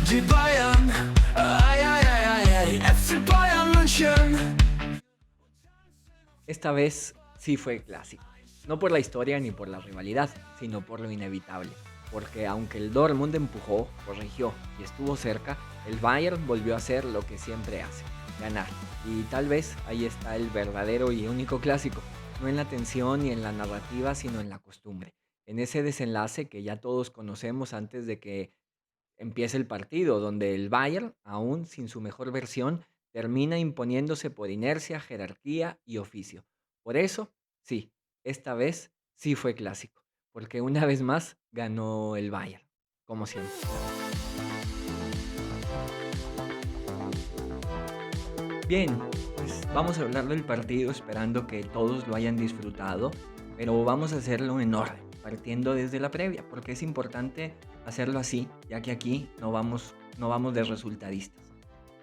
Die Bayern, ay, ay, ay, ay, ay, FC Bayern München. Esta vez sí fue clásico. No por la historia ni por la rivalidad, sino por lo inevitable. Porque aunque el Dortmund empujó, corrigió y estuvo cerca, el Bayern volvió a hacer lo que siempre hace, ganar. Y tal vez ahí está el verdadero y único clásico, no en la tensión ni en la narrativa, sino en la costumbre. En ese desenlace que ya todos conocemos antes de que empieza el partido, donde el Bayern, aún sin su mejor versión, termina imponiéndose por inercia, jerarquía y oficio. Por eso, sí, esta vez sí fue clásico, porque una vez más ganó el Bayern, como siempre. Bien, pues vamos a hablar del partido esperando que todos lo hayan disfrutado, pero vamos a hacerlo en orden, partiendo desde la previa, porque es importante hacerlo así, ya que aquí no vamos de resultadistas.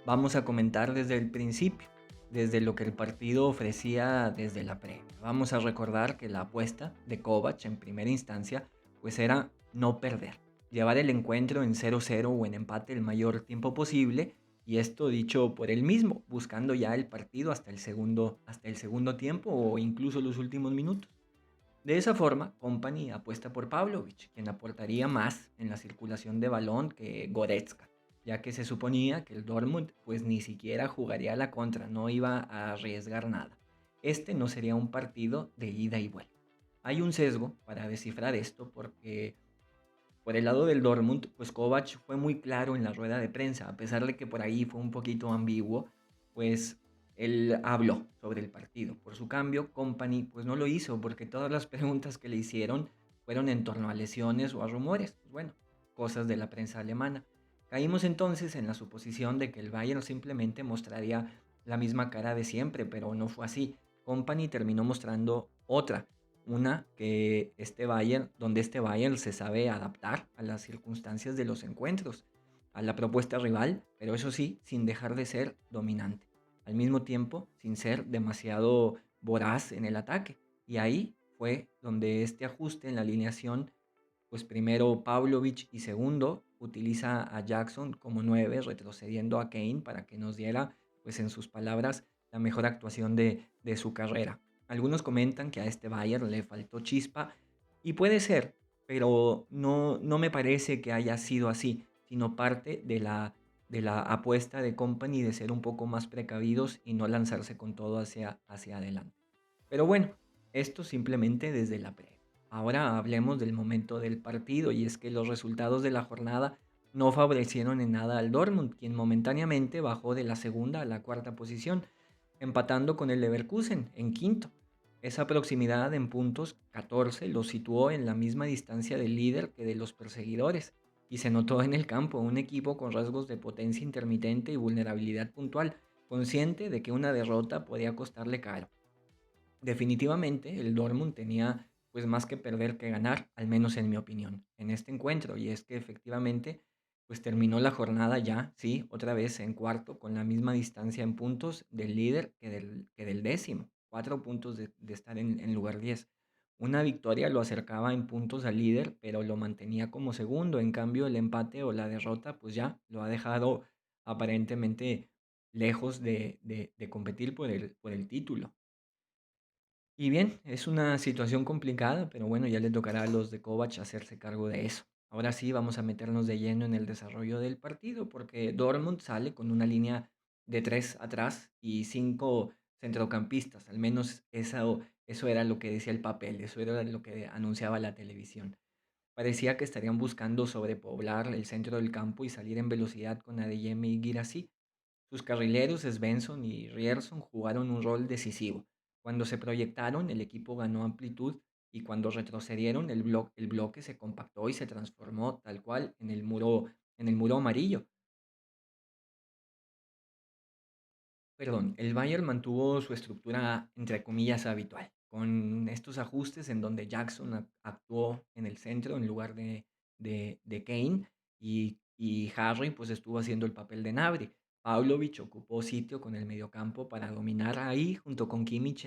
Vamos a comentar desde el principio, desde lo que el partido ofrecía desde la previa. Vamos a recordar que la apuesta de Kovac en primera instancia pues era no perder, llevar el encuentro en 0-0 o en empate el mayor tiempo posible, y esto dicho por él mismo, buscando ya el partido hasta el segundo tiempo o incluso los últimos minutos. De esa forma, Company apuesta por Pavlovic, quien aportaría más en la circulación de balón que Goretzka, ya que se suponía que el Dortmund pues ni siquiera jugaría a la contra, no iba a arriesgar nada. Este no sería un partido de ida y vuelta. Hay un sesgo para descifrar esto porque por el lado del Dortmund, pues Kovac fue muy claro en la rueda de prensa, a pesar de que por ahí fue un poquito ambiguo, pues él habló sobre el partido. Por su cambio, Company pues no lo hizo porque todas las preguntas que le hicieron fueron en torno a lesiones o a rumores, pues bueno, cosas de la prensa alemana. Caímos entonces en la suposición de que el Bayern simplemente mostraría la misma cara de siempre, pero no fue así. Company terminó mostrando otra, una que donde este Bayern se sabe adaptar a las circunstancias de los encuentros, a la propuesta rival, pero eso sí, sin dejar de ser dominante. Al mismo tiempo, sin ser demasiado voraz en el ataque. Y ahí fue donde este ajuste en la alineación, pues primero Pavlovic y segundo utiliza a Jackson como 9, retrocediendo a Kane para que nos diera, pues en sus palabras, la mejor actuación de su carrera. Algunos comentan que a este Bayern le faltó chispa y puede ser, pero no me parece que haya sido así, sino parte de la apuesta de Company de ser un poco más precavidos y no lanzarse con todo hacia adelante. Pero bueno, esto simplemente desde la previa. Ahora hablemos del momento del partido, y es que los resultados de la jornada no favorecieron en nada al Dortmund, quien momentáneamente bajó de la segunda a la cuarta posición, empatando con el Leverkusen en quinto. Esa proximidad en puntos 14 lo situó en la misma distancia del líder que de los perseguidores, y se notó en el campo un equipo con rasgos de potencia intermitente y vulnerabilidad puntual, consciente de que una derrota podía costarle caro. Definitivamente el Dortmund tenía pues más que perder que ganar, al menos en mi opinión, en este encuentro. Y es que efectivamente pues terminó la jornada ya, sí, otra vez en cuarto, con la misma distancia en puntos del líder que del décimo, 4 puntos de estar en lugar 10. Una victoria lo acercaba en puntos al líder, pero lo mantenía como segundo. En cambio, el empate o la derrota pues ya lo ha dejado aparentemente lejos de competir por el título. Y bien, es una situación complicada, pero bueno, ya le tocará a los de Kovac hacerse cargo de eso. Ahora sí, vamos a meternos de lleno en el desarrollo del partido, porque Dortmund sale con una línea de tres atrás y cinco centrocampistas. Al menos eso era lo que decía el papel, eso era lo que anunciaba la televisión. Parecía que estarían buscando sobrepoblar el centro del campo y salir en velocidad con Adeyemi y Guirassy. Sus carrileros Svensson y Rierson jugaron un rol decisivo. Cuando se proyectaron, el equipo ganó amplitud, y cuando retrocedieron, el bloque se compactó y se transformó tal cual en el muro amarillo. Perdón, el Bayern mantuvo su estructura entre comillas habitual, con estos ajustes en donde Jackson actuó en el centro en lugar de Kane, y Harry pues estuvo haciendo el papel de Gnabry. Pavlovic ocupó sitio con el mediocampo para dominar ahí junto con Kimmich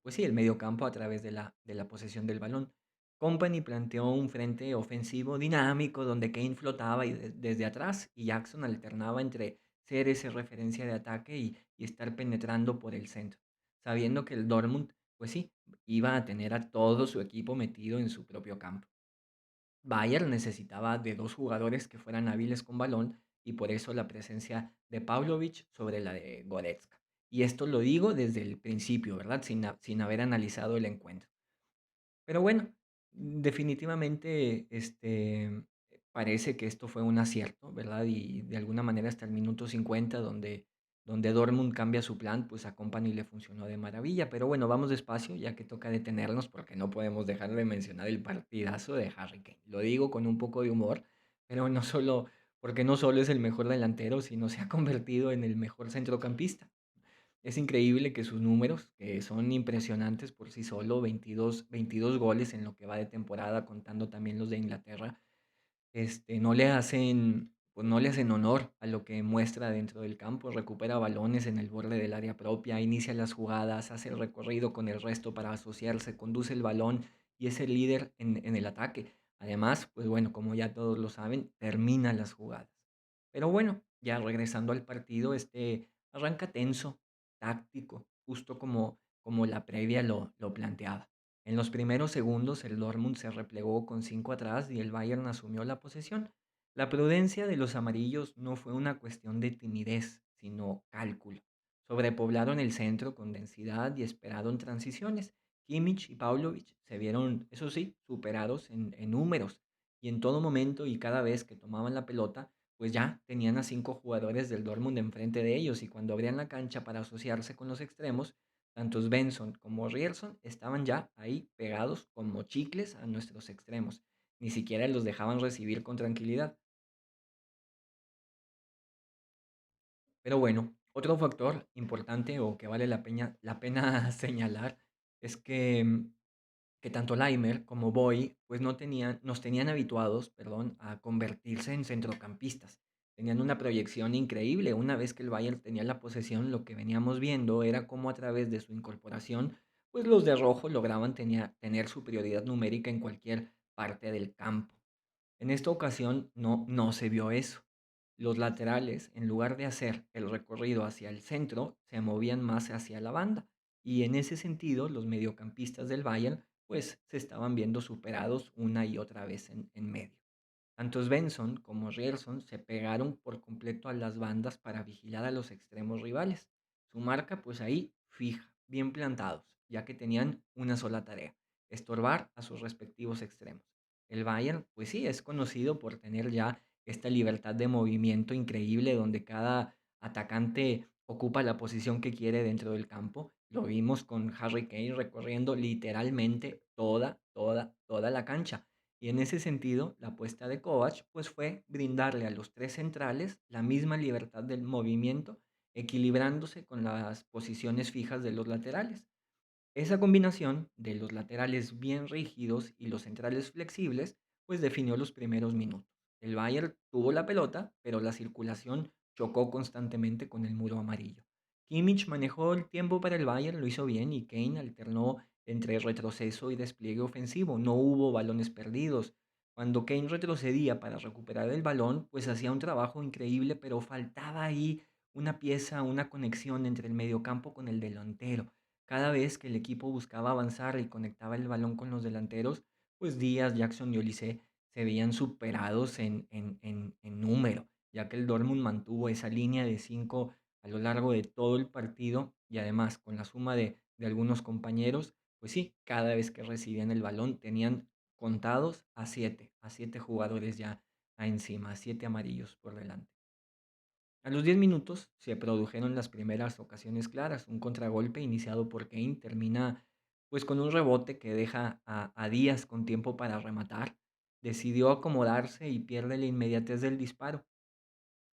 pues sí, el mediocampo a través de la posesión del balón. Company planteó un frente ofensivo dinámico donde Kane flotaba desde atrás y Jackson alternaba entre ser ese referencia de ataque y estar penetrando por el centro, sabiendo que el Dortmund, pues sí, iba a tener a todo su equipo metido en su propio campo. Bayern necesitaba de dos jugadores que fueran hábiles con balón y por eso la presencia de Pavlovic sobre la de Goretzka. Y esto lo digo desde el principio, ¿verdad? Sin haber analizado el encuentro. Pero bueno, definitivamente, parece que esto fue un acierto, ¿verdad? Y de alguna manera hasta el minuto 50 donde Dortmund cambia su plan, pues a Kompany le funcionó de maravilla. Pero bueno, vamos despacio, ya que toca detenernos porque no podemos dejar de mencionar el partidazo de Harry Kane. Lo digo con un poco de humor, pero no solo porque no solo es el mejor delantero, sino se ha convertido en el mejor centrocampista. Es increíble que sus números, que son impresionantes por sí solo, 22 goles en lo que va de temporada, contando también los de Inglaterra, no le hacen honor a lo que muestra dentro del campo. Recupera balones en el borde del área propia, inicia las jugadas, hace el recorrido con el resto para asociarse, conduce el balón y es el líder en el ataque. Además, pues bueno, como ya todos lo saben, termina las jugadas. Pero bueno, ya regresando al partido, arranca tenso, táctico, justo como la previa lo planteaba. En los primeros segundos, el Dortmund se replegó con 5 atrás y el Bayern asumió la posesión. La prudencia de los amarillos no fue una cuestión de timidez, sino cálculo. Sobrepoblaron el centro con densidad y esperaron transiciones. Kimmich y Pavlovic se vieron, eso sí, superados en números. Y en todo momento y cada vez que tomaban la pelota, pues ya tenían a 5 jugadores del Dortmund enfrente de ellos. Y cuando abrían la cancha para asociarse con los extremos, tanto Svensson como Rierson estaban ya ahí pegados como chicles a nuestros extremos. Ni siquiera los dejaban recibir con tranquilidad. Pero bueno, otro factor importante o que vale la pena señalar es que tanto Laimer como Boy pues nos tenían habituados, perdón, a convertirse en centrocampistas. Tenían una proyección increíble. Una vez que el Bayern tenía la posesión, lo que veníamos viendo era cómo a través de su incorporación, pues los de rojo lograban tener superioridad numérica en cualquier parte del campo. En esta ocasión no se vio eso. Los laterales, en lugar de hacer el recorrido hacia el centro, se movían más hacia la banda. Y en ese sentido, los mediocampistas del Bayern, pues se estaban viendo superados una y otra vez en medio. Tanto Svensson como Rierson se pegaron por completo a las bandas para vigilar a los extremos rivales. Su marca, pues ahí fija, bien plantados, ya que tenían una sola tarea: estorbar a sus respectivos extremos. El Bayern, pues sí, es conocido por tener ya esta libertad de movimiento increíble donde cada atacante ocupa la posición que quiere dentro del campo. Lo vimos con Harry Kane recorriendo literalmente toda la cancha. Y en ese sentido, la apuesta de Kovac pues fue brindarle a los tres centrales la misma libertad del movimiento, equilibrándose con las posiciones fijas de los laterales. Esa combinación de los laterales bien rígidos y los centrales flexibles, pues definió los primeros minutos. El Bayern tuvo la pelota, pero la circulación chocó constantemente con el muro amarillo. Kimmich manejó el tiempo para el Bayern, lo hizo bien y Kane alternó entre retroceso y despliegue ofensivo. No hubo balones perdidos. Cuando Kane retrocedía para recuperar el balón, pues hacía un trabajo increíble, pero faltaba ahí una pieza, una conexión entre el mediocampo con el delantero. Cada vez que el equipo buscaba avanzar y conectaba el balón con los delanteros, pues Díaz, Jackson y Olise se veían superados en número, ya que el Dortmund mantuvo esa línea de 5 a lo largo de todo el partido y además con la suma de algunos compañeros, pues sí, cada vez que recibían el balón tenían contados a siete jugadores ya encima, a 7 amarillos por delante. A los 10 minutos se produjeron las primeras ocasiones claras. Un contragolpe iniciado por Kane termina pues con un rebote que deja a Díaz con tiempo para rematar. Decidió acomodarse y pierde la inmediatez del disparo.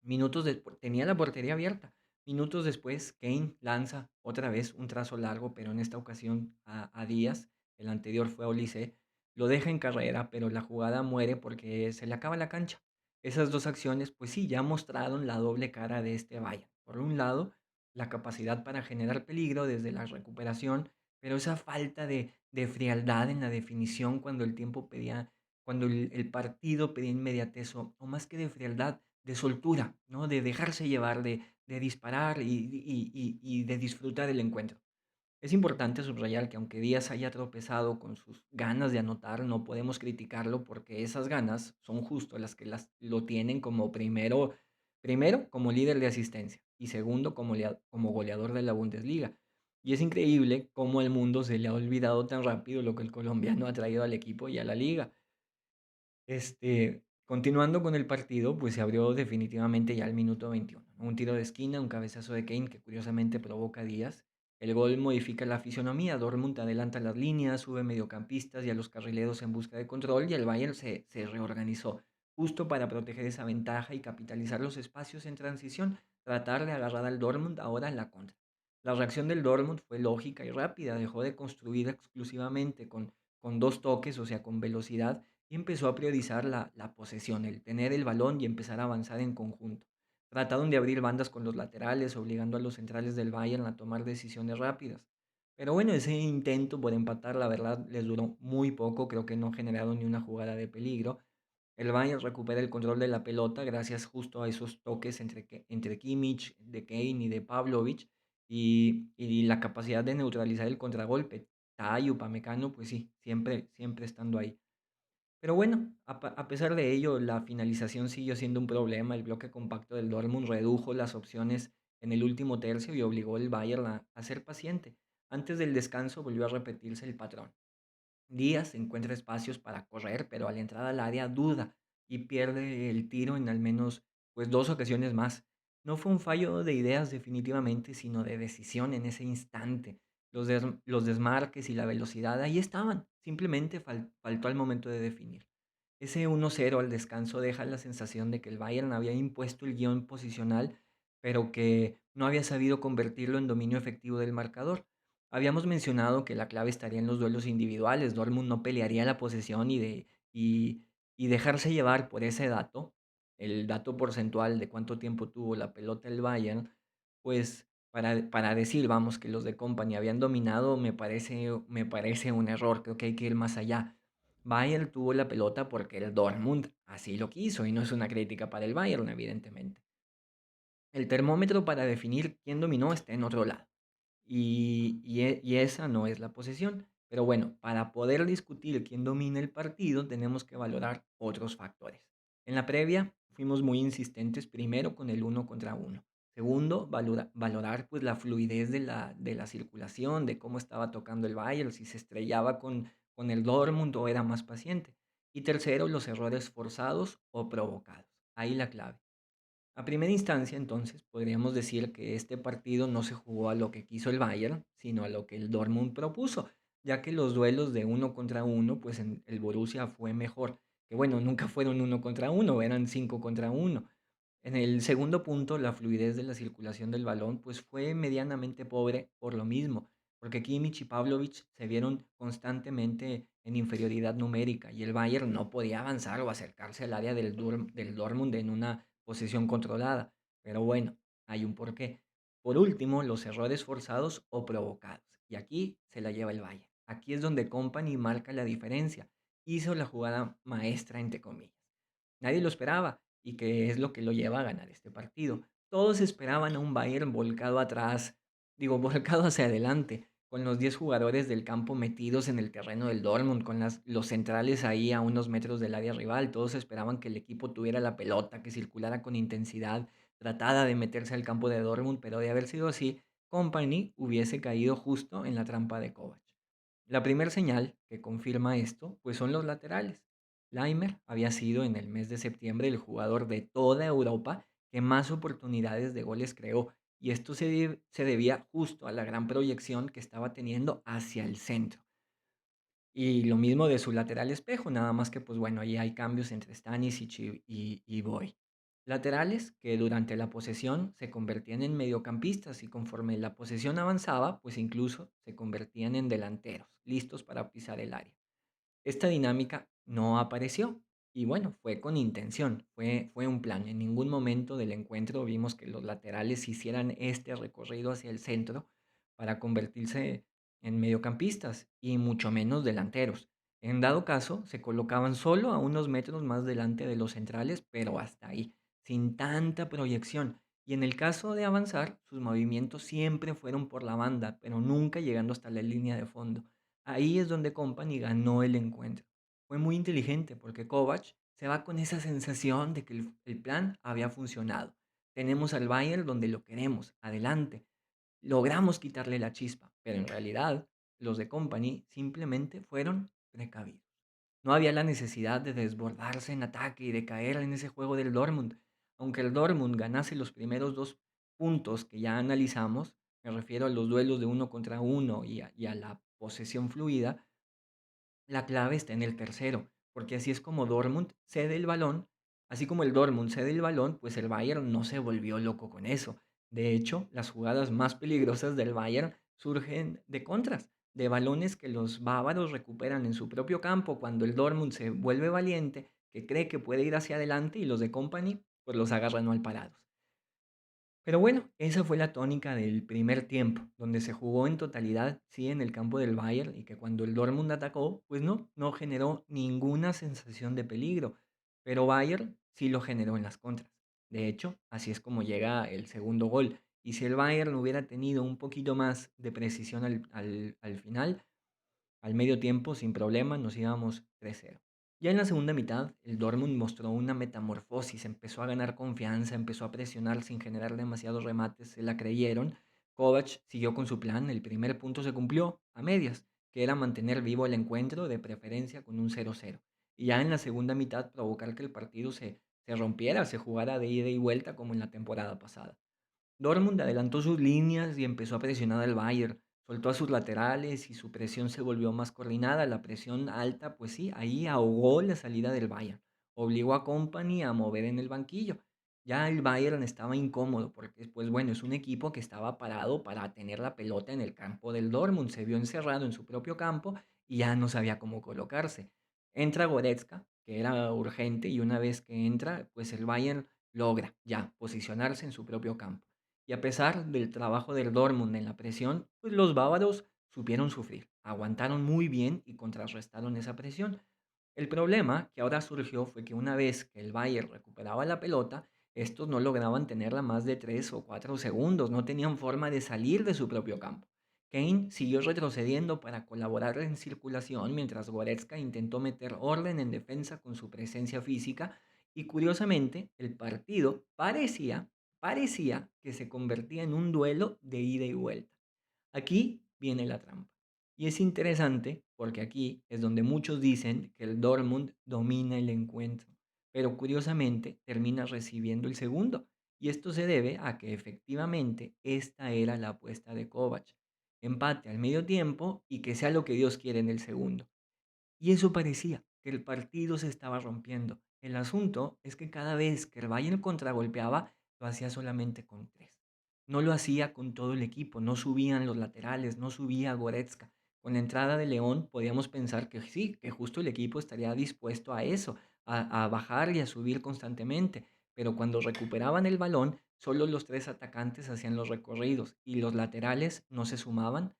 Minutos después, tenía la portería abierta. Minutos después, Kane lanza otra vez un trazo largo, pero en esta ocasión a Díaz. El anterior fue a Olise. Lo deja en carrera, pero la jugada muere porque se le acaba la cancha. Esas dos acciones, pues sí, ya mostraron la doble cara de este Bayern. Por un lado, la capacidad para generar peligro desde la recuperación, pero esa falta de frialdad en la definición cuando el tiempo pedía, cuando el partido pedía inmediatez, o más que de frialdad, de soltura, ¿no? De dejarse llevar, de disparar y de disfrutar el encuentro. Es importante subrayar que aunque Díaz haya tropezado con sus ganas de anotar, no podemos criticarlo porque esas ganas son justo las que lo tienen como primero como líder de asistencia y segundo como goleador de la Bundesliga. Y es increíble cómo al mundo se le ha olvidado tan rápido lo que el colombiano ha traído al equipo y a la liga. Continuando con el partido, pues se abrió definitivamente ya al minuto 21, ¿no? Un tiro de esquina, un cabezazo de Kane que curiosamente provoca a Díaz. El gol modifica la fisonomía. Dortmund adelanta las líneas, sube mediocampistas y a los carrileros en busca de control y el Bayern se reorganizó justo para proteger esa ventaja y capitalizar los espacios en transición, tratar de agarrar al Dortmund ahora en la contra. La reacción del Dortmund fue lógica y rápida, dejó de construir exclusivamente con dos toques, o sea, con velocidad y empezó a priorizar la posesión, el tener el balón y empezar a avanzar en conjunto. Trataron de abrir bandas con los laterales, obligando a los centrales del Bayern a tomar decisiones rápidas. Pero bueno, ese intento por empatar, la verdad, les duró muy poco, creo que no generaron ni una jugada de peligro. El Bayern recupera el control de la pelota gracias justo a esos toques entre Kimmich, de Kane y de Pavlovic y la capacidad de neutralizar el contragolpe. Tai, Upamecano, pues sí, siempre estando ahí. Pero bueno, a pesar de ello, la finalización siguió siendo un problema. El bloque compacto del Dortmund redujo las opciones en el último tercio y obligó al Bayern a ser paciente. Antes del descanso volvió a repetirse el patrón. Díaz encuentra espacios para correr, pero al entrar al área duda y pierde el tiro en al menos pues dos ocasiones más. No fue un fallo de ideas definitivamente, sino de decisión en ese instante. Los desmarques y la velocidad ahí estaban, simplemente faltó al momento de definir. Ese 1-0 al descanso deja la sensación de que el Bayern había impuesto el guión posicional, pero que no había sabido convertirlo en dominio efectivo del marcador. Habíamos mencionado que la clave estaría en los duelos individuales. Dortmund no pelearía la posesión y dejarse llevar por ese dato, el dato porcentual de cuánto tiempo tuvo la pelota el Bayern, pues para decir, vamos, que los de Company habían dominado, me parece un error. Creo que hay que ir más allá. Bayern tuvo la pelota porque el Dortmund así lo quiso y no es una crítica para el Bayern, evidentemente. El termómetro para definir quién dominó está en otro lado. Y esa no es la posesión. Pero bueno, para poder discutir quién domina el partido, tenemos que valorar otros factores. En la previa fuimos muy insistentes primero con el uno contra uno. Segundo, valorar pues la fluidez de la circulación, de cómo estaba tocando el Bayern, si se estrellaba con el Dortmund o era más paciente. Y tercero, los errores forzados o provocados. Ahí la clave. A primera instancia, entonces, podríamos decir que este partido no se jugó a lo que quiso el Bayern, sino a lo que el Dortmund propuso, ya que los duelos de uno contra uno, pues en el Borussia fue mejor. Que bueno, nunca fueron uno contra uno, eran cinco contra uno. En el segundo punto, la fluidez de la circulación del balón, pues fue medianamente pobre por lo mismo, porque Kimmich y Pavlovic se vieron constantemente en inferioridad numérica y el Bayern no podía avanzar o acercarse al área del Dortmund en una posesión controlada. Pero bueno, hay un porqué. Por último, los errores forzados o provocados. Y aquí se la lleva el Bayern. Aquí es donde Company marca la diferencia. Hizo la jugada maestra, entre comillas. Nadie lo esperaba y que es lo que lo lleva a ganar este partido. Todos esperaban a un Bayern volcado atrás, digo, volcado hacia adelante, con los 10 jugadores del campo metidos en el terreno del Dortmund, con los centrales ahí a unos metros del área rival. Todos esperaban que el equipo tuviera la pelota, que circulara con intensidad, tratara de meterse al campo de Dortmund, pero de haber sido así, Company hubiese caído justo en la trampa de Kovac. La primera señal que confirma esto, pues son los laterales. Laimer había sido en el mes de septiembre el jugador de toda Europa que más oportunidades de goles creó, y esto se debía justo a la gran proyección que estaba teniendo hacia el centro. Y lo mismo de su lateral espejo, nada más que pues bueno, ahí hay cambios entre Stanisic y Boy. Laterales que durante la posesión se convertían en mediocampistas y conforme la posesión avanzaba, pues incluso se convertían en delanteros, listos para pisar el área. Esta dinámica no apareció y bueno, fue con intención, fue un plan. En ningún momento del encuentro vimos que los laterales hicieran este recorrido hacia el centro para convertirse en mediocampistas y mucho menos delanteros. En dado caso, se colocaban solo a unos metros más delante de los centrales, pero hasta ahí, sin tanta proyección. Y en el caso de avanzar, sus movimientos siempre fueron por la banda, pero nunca llegando hasta la línea de fondo. Ahí es donde Company ganó el encuentro. Fue muy inteligente porque Kovac se va con esa sensación de que el plan había funcionado. Tenemos al Bayern donde lo queremos, adelante. Logramos quitarle la chispa, pero en realidad los de Company simplemente fueron precavidos. No había la necesidad de desbordarse en ataque y de caer en ese juego del Dortmund. Aunque el Dortmund ganase los primeros dos puntos que ya analizamos, me refiero a los duelos de uno contra uno y a la posesión fluida, la clave está en el tercero, porque así es como Dortmund cede el balón, así como el Dortmund cede el balón, pues el Bayern no se volvió loco con eso. De hecho, las jugadas más peligrosas del Bayern surgen de contras, de balones que los bávaros recuperan en su propio campo cuando el Dortmund se vuelve valiente, que cree que puede ir hacia adelante y los de Company pues los agarran mal parados. Pero bueno, esa fue la tónica del primer tiempo, donde se jugó en totalidad, sí, en el campo del Bayern y que cuando el Dortmund atacó, pues no generó ninguna sensación de peligro, pero Bayern sí lo generó en las contras. De hecho, así es como llega el segundo gol. Y si el Bayern hubiera tenido un poquito más de precisión al final, al medio tiempo, sin problema, nos íbamos 3-0. Ya en la segunda mitad, el Dortmund mostró una metamorfosis, empezó a ganar confianza, empezó a presionar sin generar demasiados remates, se la creyeron. Kovac siguió con su plan, el primer punto se cumplió a medias, que era mantener vivo el encuentro, de preferencia con un 0-0. Y ya en la segunda mitad provocar que el partido se rompiera, se jugara de ida y vuelta como en la temporada pasada. Dortmund adelantó sus líneas y empezó a presionar al Bayern. Soltó a sus laterales y su presión se volvió más coordinada. La presión alta, pues sí, ahí ahogó la salida del Bayern. Obligó a Company a mover en el banquillo. Ya el Bayern estaba incómodo porque, pues bueno, es un equipo que estaba parado para tener la pelota en el campo del Dortmund. Se vio encerrado en su propio campo y ya no sabía cómo colocarse. Entra Goretzka, que era urgente, y una vez que entra, pues el Bayern logra ya posicionarse en su propio campo. Y a pesar del trabajo del Dortmund en la presión, pues los bávaros supieron sufrir, aguantaron muy bien y contrarrestaron esa presión. El problema que ahora surgió fue que una vez que el Bayern recuperaba la pelota, estos no lograban tenerla más de 3 o 4 segundos, no tenían forma de salir de su propio campo. Kane siguió retrocediendo para colaborar en circulación mientras Goretzka intentó meter orden en defensa con su presencia física y curiosamente el partido parecía que se convertía en un duelo de ida y vuelta. Aquí viene la trampa. Y es interesante porque aquí es donde muchos dicen que el Dortmund domina el encuentro, pero curiosamente termina recibiendo el segundo. Y esto se debe a que efectivamente esta era la apuesta de Kovac. Empate al medio tiempo y que sea lo que Dios quiere en el segundo. Y eso parecía, que el partido se estaba rompiendo. El asunto es que cada vez que el Bayern contragolpeaba, lo hacía solamente con tres. No lo hacía con todo el equipo, no subían los laterales, no subía Goretzka. Con la entrada de León podíamos pensar que sí, que justo el equipo estaría dispuesto a eso, a bajar y a subir constantemente. Pero cuando recuperaban el balón, solo los tres atacantes hacían los recorridos y los laterales no se sumaban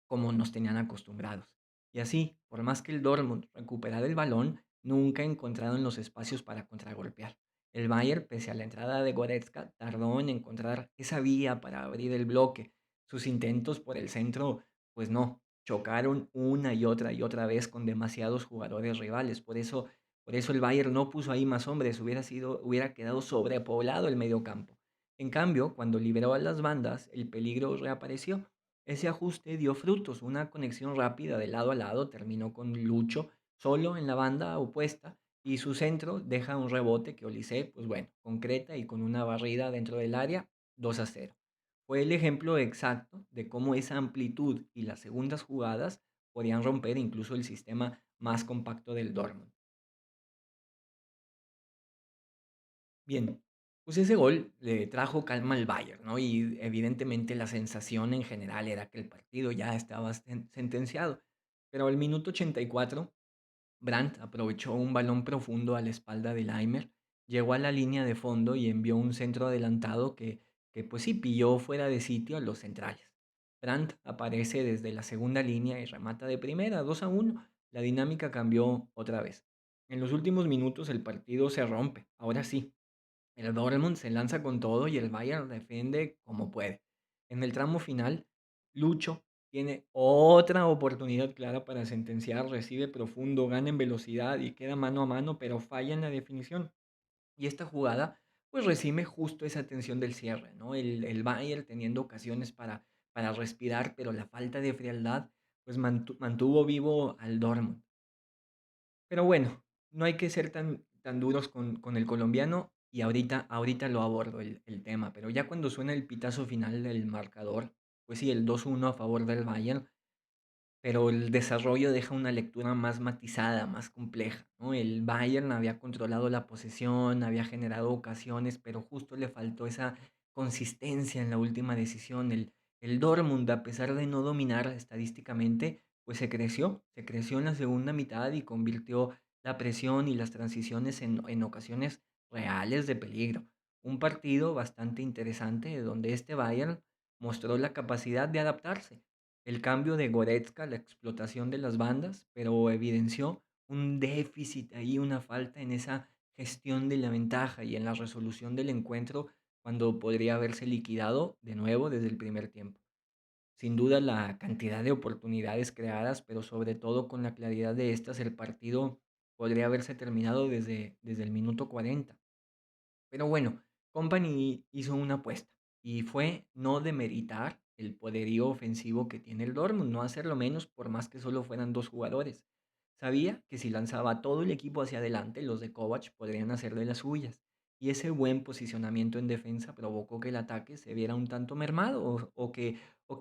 como nos tenían acostumbrados. Y así, por más que el Dortmund recuperara el balón, nunca encontraron los espacios para contragolpear. El Bayern, pese a la entrada de Goretzka, tardó en encontrar esa vía para abrir el bloque. Sus intentos por el centro, pues no, chocaron una y otra vez con demasiados jugadores rivales. Por eso el Bayern no puso ahí más hombres, hubiera quedado sobrepoblado el mediocampo. En cambio, cuando liberó a las bandas, el peligro reapareció. Ese ajuste dio frutos, una conexión rápida de lado a lado terminó con Lucho solo en la banda opuesta y su centro deja un rebote que Olise, pues bueno, concreta y con una barrida dentro del área, 2-0. Fue el ejemplo exacto de cómo esa amplitud y las segundas jugadas podían romper incluso el sistema más compacto del Dortmund. Bien, pues ese gol le trajo calma al Bayern, ¿no? Y evidentemente la sensación en general era que el partido ya estaba sentenciado. Pero al minuto 84, Brandt aprovechó un balón profundo a la espalda de Laimer, llegó a la línea de fondo y envió un centro adelantado que pues sí pilló fuera de sitio a los centrales. Brandt aparece desde la segunda línea y remata de primera, 2-1. La dinámica cambió otra vez. En los últimos minutos el partido se rompe. Ahora sí, el Dortmund se lanza con todo y el Bayern defiende como puede. En el tramo final, Lucho tiene otra oportunidad clara para sentenciar, recibe profundo, gana en velocidad y queda mano a mano, pero falla en la definición. Y esta jugada, pues recibe justo esa tensión del cierre, ¿no? El Bayern teniendo ocasiones para respirar, pero la falta de frialdad, pues mantuvo vivo al Dortmund. Pero bueno, no hay que ser tan duros con el colombiano y ahorita lo abordo el tema, pero ya cuando suena el pitazo final del marcador, pues sí, el 2-1 a favor del Bayern, pero el desarrollo deja una lectura más matizada, más compleja, ¿no? El Bayern había controlado la posesión, había generado ocasiones, pero justo le faltó esa consistencia en la última decisión. El Dortmund, a pesar de no dominar estadísticamente, pues se creció en la segunda mitad y convirtió la presión y las transiciones en ocasiones reales de peligro. Un partido bastante interesante donde este Bayern mostró la capacidad de adaptarse. El cambio de Goretzka, la explotación de las bandas, pero evidenció un déficit ahí, una falta en esa gestión de la ventaja y en la resolución del encuentro cuando podría haberse liquidado de nuevo desde el primer tiempo. Sin duda la cantidad de oportunidades creadas, pero sobre todo con la claridad de estas, el partido podría haberse terminado desde el minuto 40. Pero bueno, Company hizo una apuesta y fue no demeritar el poderío ofensivo que tiene el Dortmund, no hacerlo menos por más que solo fueran dos jugadores. Sabía que si lanzaba todo el equipo hacia adelante, los de Kovac podrían hacer de las suyas. Y ese buen posicionamiento en defensa provocó que el ataque se viera un tanto mermado o que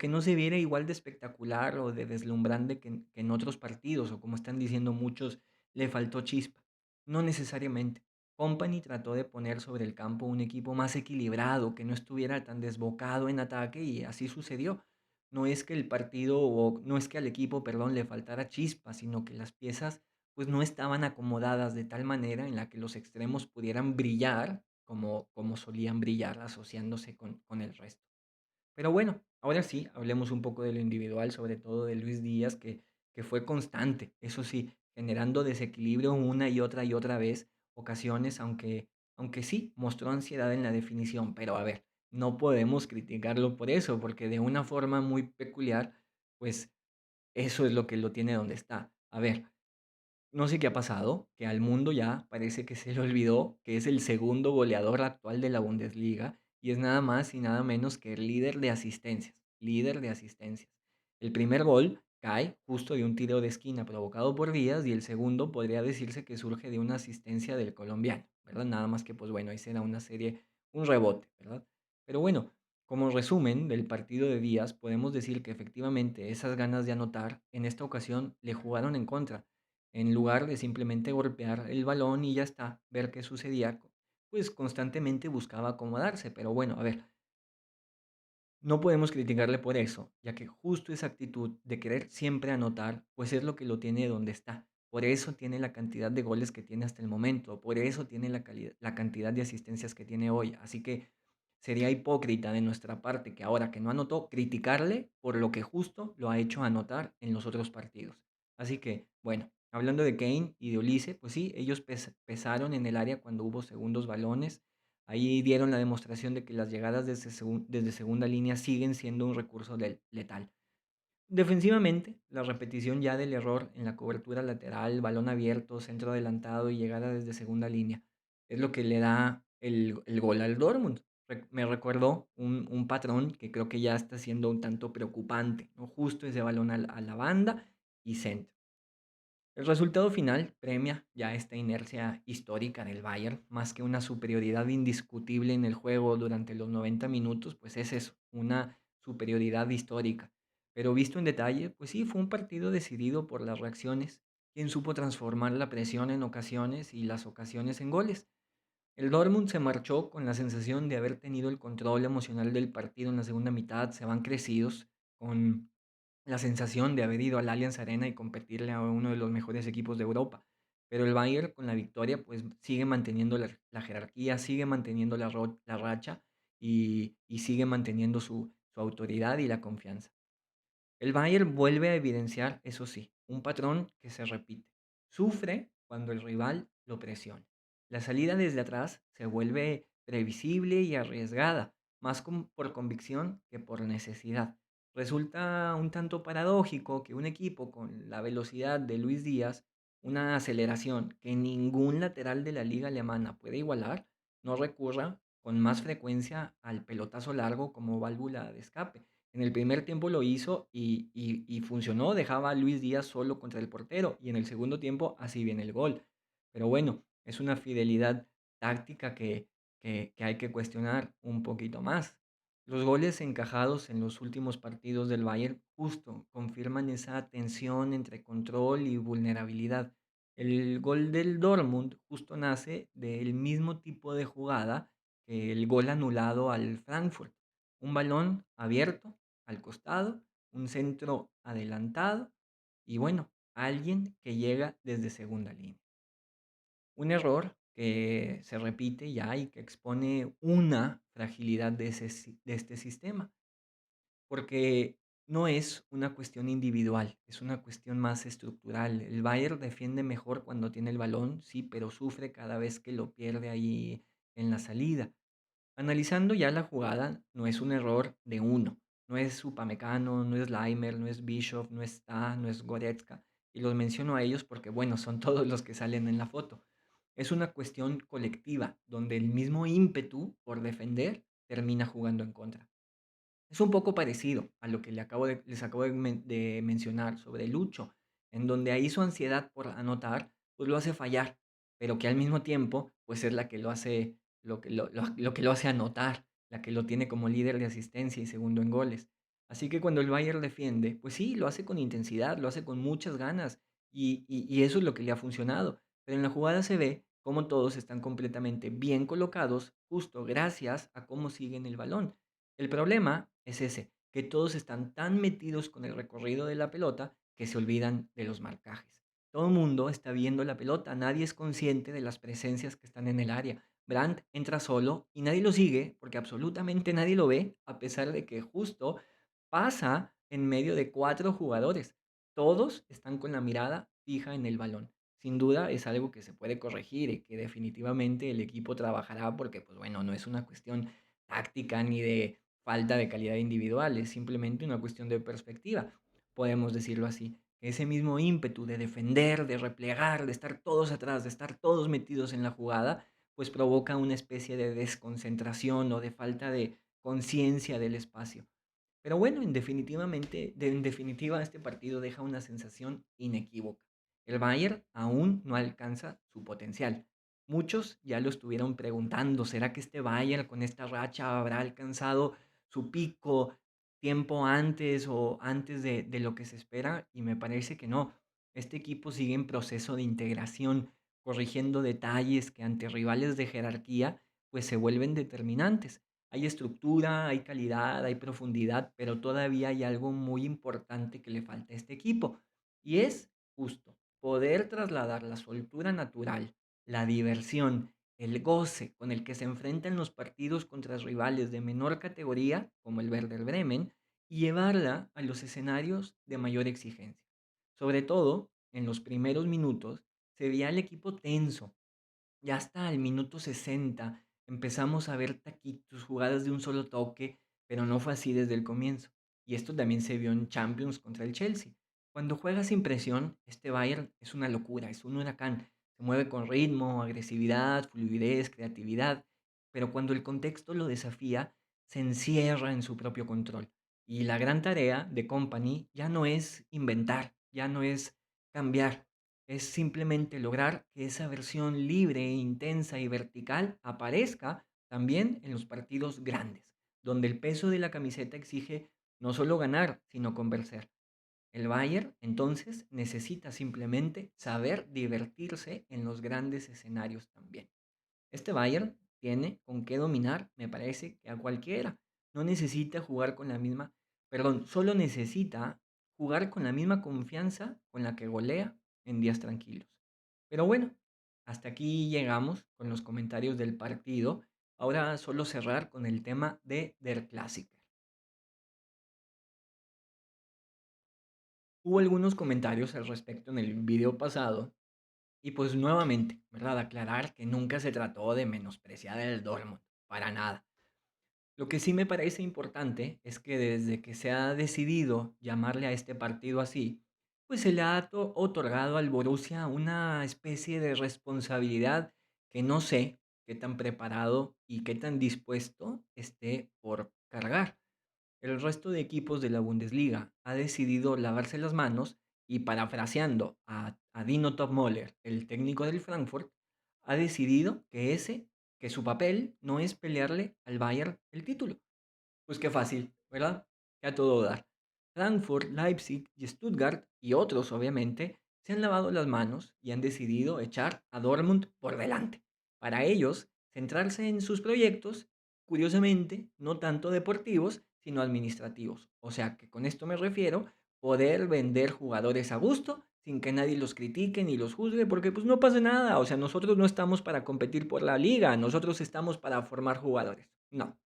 no se viera igual de espectacular o de deslumbrante que en otros partidos, o como están diciendo muchos, le faltó chispa. No necesariamente. Company trató de poner sobre el campo un equipo más equilibrado, que no estuviera tan desbocado en ataque y así sucedió. No es que el partido o no es que al equipo, perdón, le faltara chispa, sino que las piezas pues no estaban acomodadas de tal manera en la que los extremos pudieran brillar como solían brillar asociándose con el resto. Pero bueno, ahora sí, hablemos un poco de lo individual, sobre todo de Luis Díaz, que fue constante, eso sí, generando desequilibrio una y otra vez, ocasiones, aunque sí mostró ansiedad en la definición, pero a ver, no podemos criticarlo por eso, porque de una forma muy peculiar, pues eso es lo que lo tiene donde está. A ver, no sé qué ha pasado, que al mundo ya parece que se le olvidó que es el segundo goleador actual de la Bundesliga y es nada más y nada menos que el líder de asistencias, líder de asistencias. El primer gol cae justo de un tiro de esquina provocado por Díaz y el segundo podría decirse que surge de una asistencia del colombiano, ¿verdad? Nada más que pues bueno, ahí será una serie, un rebote, ¿verdad? Pero bueno, como resumen del partido de Díaz, podemos decir que efectivamente esas ganas de anotar en esta ocasión le jugaron en contra en lugar de simplemente golpear el balón y ya está, ver qué sucedía, pues constantemente buscaba acomodarse. Pero bueno, a ver, no podemos criticarle por eso, ya que justo esa actitud de querer siempre anotar, pues es lo que lo tiene donde está. Por eso tiene la cantidad de goles que tiene hasta el momento, por eso tiene la cantidad de asistencias que tiene hoy. Así que sería hipócrita de nuestra parte que ahora que no anotó, criticarle por lo que justo lo ha hecho anotar en los otros partidos. Así que, bueno, hablando de Kane y de Olise, pues sí, ellos pesaron en el área cuando hubo segundos balones. Ahí dieron la demostración de que las llegadas desde segunda línea siguen siendo un recurso letal. Defensivamente, la repetición ya del error en la cobertura lateral, balón abierto, centro adelantado y llegada desde segunda línea es lo que le da el gol al Dortmund. Me recordó un patrón que creo que ya está siendo un tanto preocupante, ¿no? Justo ese balón a la banda y centro. El resultado final premia ya esta inercia histórica del Bayern, más que una superioridad indiscutible en el juego durante los 90 minutos, pues es eso, una superioridad histórica. Pero visto en detalle, pues sí, fue un partido decidido por las reacciones, quien supo transformar la presión en ocasiones y las ocasiones en goles. El Dortmund se marchó con la sensación de haber tenido el control emocional del partido en la segunda mitad, se van crecidos, con la sensación de haber ido al Allianz Arena y competirle a uno de los mejores equipos de Europa. Pero el Bayern con la victoria pues sigue manteniendo la jerarquía, sigue manteniendo la racha y sigue manteniendo su autoridad y la confianza. El Bayern vuelve a evidenciar, eso sí, un patrón que se repite. Sufre cuando el rival lo presiona. La salida desde atrás se vuelve previsible y arriesgada, más por convicción que por necesidad. Resulta un tanto paradójico que un equipo con la velocidad de Luis Díaz, una aceleración que ningún lateral de la liga alemana puede igualar, no recurra con más frecuencia al pelotazo largo como válvula de escape. En el primer tiempo lo hizo y funcionó, dejaba a Luis Díaz solo contra el portero y en el segundo tiempo así viene el gol. Pero bueno, es una fidelidad táctica que hay que cuestionar un poquito más. Los goles encajados en los últimos partidos del Bayern justo confirman esa tensión entre control y vulnerabilidad. El gol del Dortmund justo nace del mismo tipo de jugada que el gol anulado al Frankfurt. Un balón abierto al costado, un centro adelantado y bueno, alguien que llega desde segunda línea. Un error que se repite ya y que expone una fragilidad de este sistema, porque no es una cuestión individual, es una cuestión más estructural. El Bayern defiende mejor cuando tiene el balón, sí, pero sufre cada vez que lo pierde ahí en la salida. Analizando ya la jugada, no es un error de uno. No es Upamecano, no es Laimer, no es Bischoff, no es Ta, no es Goretzka. Y los menciono a ellos porque, bueno, son todos los que salen en la foto. Es una cuestión colectiva, donde el mismo ímpetu por defender termina jugando en contra. Es un poco parecido a lo que les acabo de mencionar sobre Lucho, en donde ahí su ansiedad por anotar, pues lo hace fallar, pero que al mismo tiempo, pues es la que lo hace, lo que lo hace anotar, la que lo tiene como líder de asistencia y segundo en goles. Así que cuando el Bayern defiende, pues sí, lo hace con intensidad, lo hace con muchas ganas, y eso es lo que le ha funcionado. Pero en la jugada se ve cómo todos están completamente bien colocados, justo gracias a cómo siguen el balón. El problema es ese, que todos están tan metidos con el recorrido de la pelota que se olvidan de los marcajes. Todo el mundo está viendo la pelota, nadie es consciente de las presencias que están en el área. Brandt entra solo y nadie lo sigue porque absolutamente nadie lo ve, a pesar de que justo pasa en medio de cuatro jugadores. Todos están con la mirada fija en el balón. Sin duda es algo que se puede corregir y que definitivamente el equipo trabajará porque, pues bueno, no es una cuestión táctica ni de falta de calidad individual, es simplemente una cuestión de perspectiva, podemos decirlo así. Ese mismo ímpetu de defender, de replegar, de estar todos atrás, de estar todos metidos en la jugada, pues provoca una especie de desconcentración o de falta de conciencia del espacio. Pero bueno, en definitiva, este partido deja una sensación inequívoca. El Bayern aún no alcanza su potencial. Muchos ya lo estuvieron preguntando, ¿será que este Bayern con esta racha habrá alcanzado su pico tiempo antes o antes de lo que se espera? Y me parece que no. Este equipo sigue en proceso de integración, corrigiendo detalles que ante rivales de jerarquía pues se vuelven determinantes. Hay estructura, hay calidad, hay profundidad, pero todavía hay algo muy importante que le falta a este equipo. Y es justo poder trasladar la soltura natural, la diversión, el goce con el que se enfrentan los partidos contra rivales de menor categoría, como el Werder Bremen, y llevarla a los escenarios de mayor exigencia. Sobre todo, en los primeros minutos, se veía al equipo tenso, ya hasta el minuto 60 empezamos a ver taquitos, jugadas de un solo toque, pero no fue así desde el comienzo. Y esto también se vio en Champions contra el Chelsea. Cuando juega sin presión, este Bayern es una locura, es un huracán. Se mueve con ritmo, agresividad, fluidez, creatividad, pero cuando el contexto lo desafía, se encierra en su propio control. Y la gran tarea de Company ya no es inventar, ya no es cambiar, es simplemente lograr que esa versión libre, intensa y vertical aparezca también en los partidos grandes, donde el peso de la camiseta exige no solo ganar, sino convencer. El Bayern entonces necesita simplemente saber divertirse en los grandes escenarios también. Este Bayern tiene con qué dominar, me parece, que a cualquiera. No necesita jugar con la misma, perdón, solo necesita jugar con la misma confianza con la que golea en días tranquilos. Pero bueno, hasta aquí llegamos con los comentarios del partido. Ahora solo cerrar con el tema de Der Klassiker. Hubo algunos comentarios al respecto en el video pasado y pues nuevamente, ¿verdad? Aclarar que nunca se trató de menospreciar el Dortmund, para nada. Lo que sí me parece importante es que desde que se ha decidido llamarle a este partido así, pues se le ha otorgado al Borussia una especie de responsabilidad que no sé qué tan preparado y qué tan dispuesto esté por cargar. El resto de equipos de la Bundesliga ha decidido lavarse las manos y parafraseando a Dino Topmöller, el técnico del Frankfurt, ha decidido que su papel no es pelearle al Bayern el título. Pues qué fácil, ¿verdad? Que a todo dar. Frankfurt, Leipzig y Stuttgart y otros, obviamente, se han lavado las manos y han decidido echar a Dortmund por delante. Para ellos, centrarse en sus proyectos, curiosamente, no tanto deportivos, sino administrativos. O sea que con esto me refiero poder vender jugadores a gusto sin que nadie los critique ni los juzgue, porque pues no pasa nada. O sea, nosotros no estamos para competir por la liga, nosotros estamos para formar jugadores. No,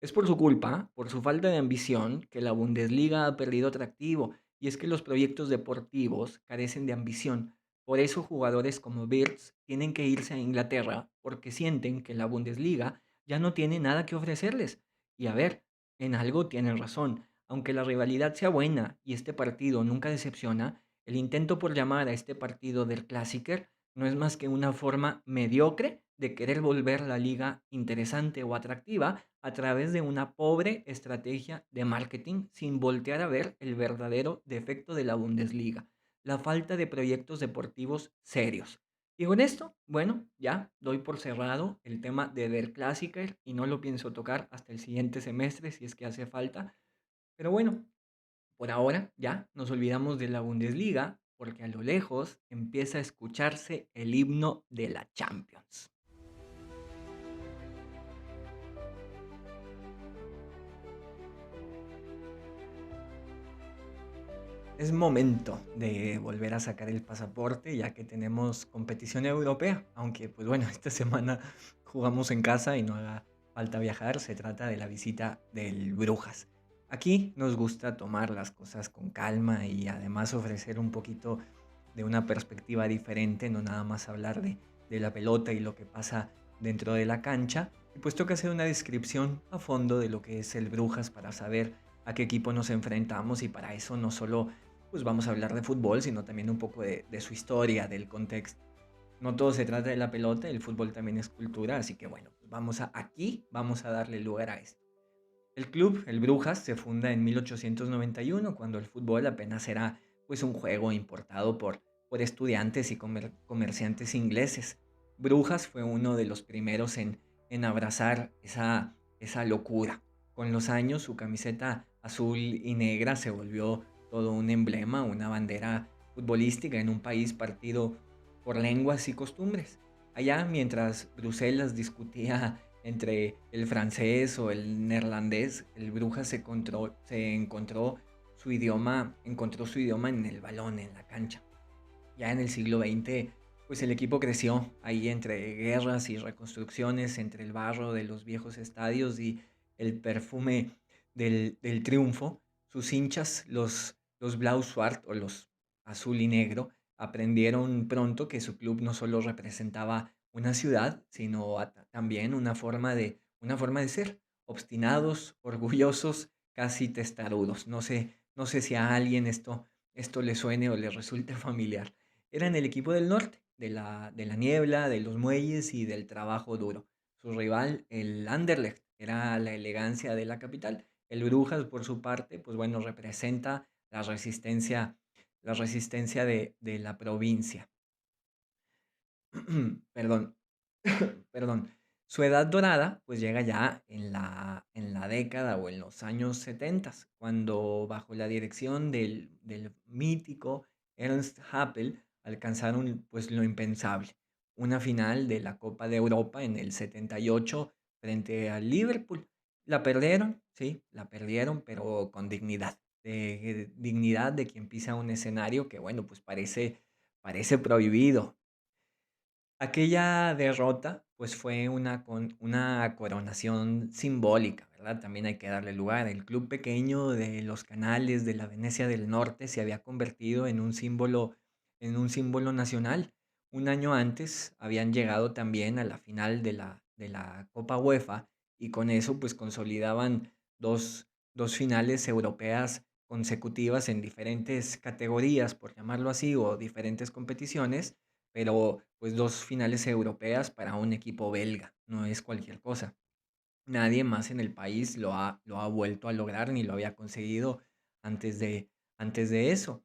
es por su culpa, por su falta de ambición, que la Bundesliga ha perdido atractivo, y es que los proyectos deportivos carecen de ambición. Por eso jugadores como Wirtz tienen que irse a Inglaterra porque sienten que la Bundesliga ya no tiene nada que ofrecerles. Y a ver, en algo tienen razón. Aunque la rivalidad sea buena y este partido nunca decepciona, el intento por llamar a este partido del Klassiker no es más que una forma mediocre de querer volver la liga interesante o atractiva a través de una pobre estrategia de marketing sin voltear a ver el verdadero defecto de la Bundesliga, la falta de proyectos deportivos serios. Y con esto, bueno, ya doy por cerrado el tema de Der Klassiker y no lo pienso tocar hasta el siguiente semestre si es que hace falta. Pero bueno, por ahora ya nos olvidamos de la Bundesliga porque a lo lejos empieza a escucharse el himno de la Champions. Es momento de volver a sacar el pasaporte ya que tenemos competición europea, aunque pues bueno, esta semana jugamos en casa y no haga falta viajar, se trata de la visita del Brujas. Aquí nos gusta tomar las cosas con calma y además ofrecer un poquito de una perspectiva diferente, no nada más hablar de la pelota y lo que pasa dentro de la cancha. Y pues toca hacer una descripción a fondo de lo que es el Brujas para saber a qué equipo nos enfrentamos y para eso no solo pues vamos a hablar de fútbol, sino también un poco de su historia, del contexto. No todo se trata de la pelota, el fútbol también es cultura, así que bueno, pues aquí vamos a darle lugar a esto. El club, el Brujas, se funda en 1891, cuando el fútbol apenas era pues un juego importado por estudiantes y comerciantes ingleses. Brujas fue uno de los primeros en abrazar esa locura. Con los años su camiseta azul y negra se volvió todo un emblema, una bandera futbolística en un país partido por lenguas y costumbres. Allá, mientras Bruselas discutía entre el francés o el neerlandés, el Brujas se encontró su idioma en el balón, en la cancha. Ya en el siglo XX, pues el equipo creció ahí entre guerras y reconstrucciones, entre el barro de los viejos estadios y el perfume del triunfo. Sus hinchas, los Blau-Schwarz o los azul y negro, aprendieron pronto que su club no solo representaba una ciudad, sino también una forma de ser, obstinados, orgullosos, casi testarudos. No sé si a alguien esto le suene o le resulte familiar. Eran el equipo del norte, de la niebla, de los muelles y del trabajo duro. Su rival, el Anderlecht, era la elegancia de la capital. El Brujas, por su parte, pues bueno, representa la resistencia de la provincia. Perdón, perdón. Su edad dorada pues llega ya en la década o en los años 70, cuando bajo la dirección del mítico Ernst Happel alcanzaron pues lo impensable, una final de la Copa de Europa en el 78 frente al Liverpool. La perdieron, sí, la perdieron, pero con dignidad, de dignidad de quien pisa un escenario que bueno, pues parece prohibido. Aquella derrota, pues, fue una coronación simbólica, ¿verdad? También hay que darle lugar. El club pequeño de los canales de la Venecia del Norte se había convertido en un símbolo nacional. Un año antes habían llegado también a la final de la Copa UEFA y con eso pues consolidaban dos finales europeas consecutivas en diferentes categorías, por llamarlo así, o diferentes competiciones, pero pues dos finales europeas para un equipo belga, no es cualquier cosa. Nadie más en el país lo ha vuelto a lograr ni lo había conseguido antes antes de eso.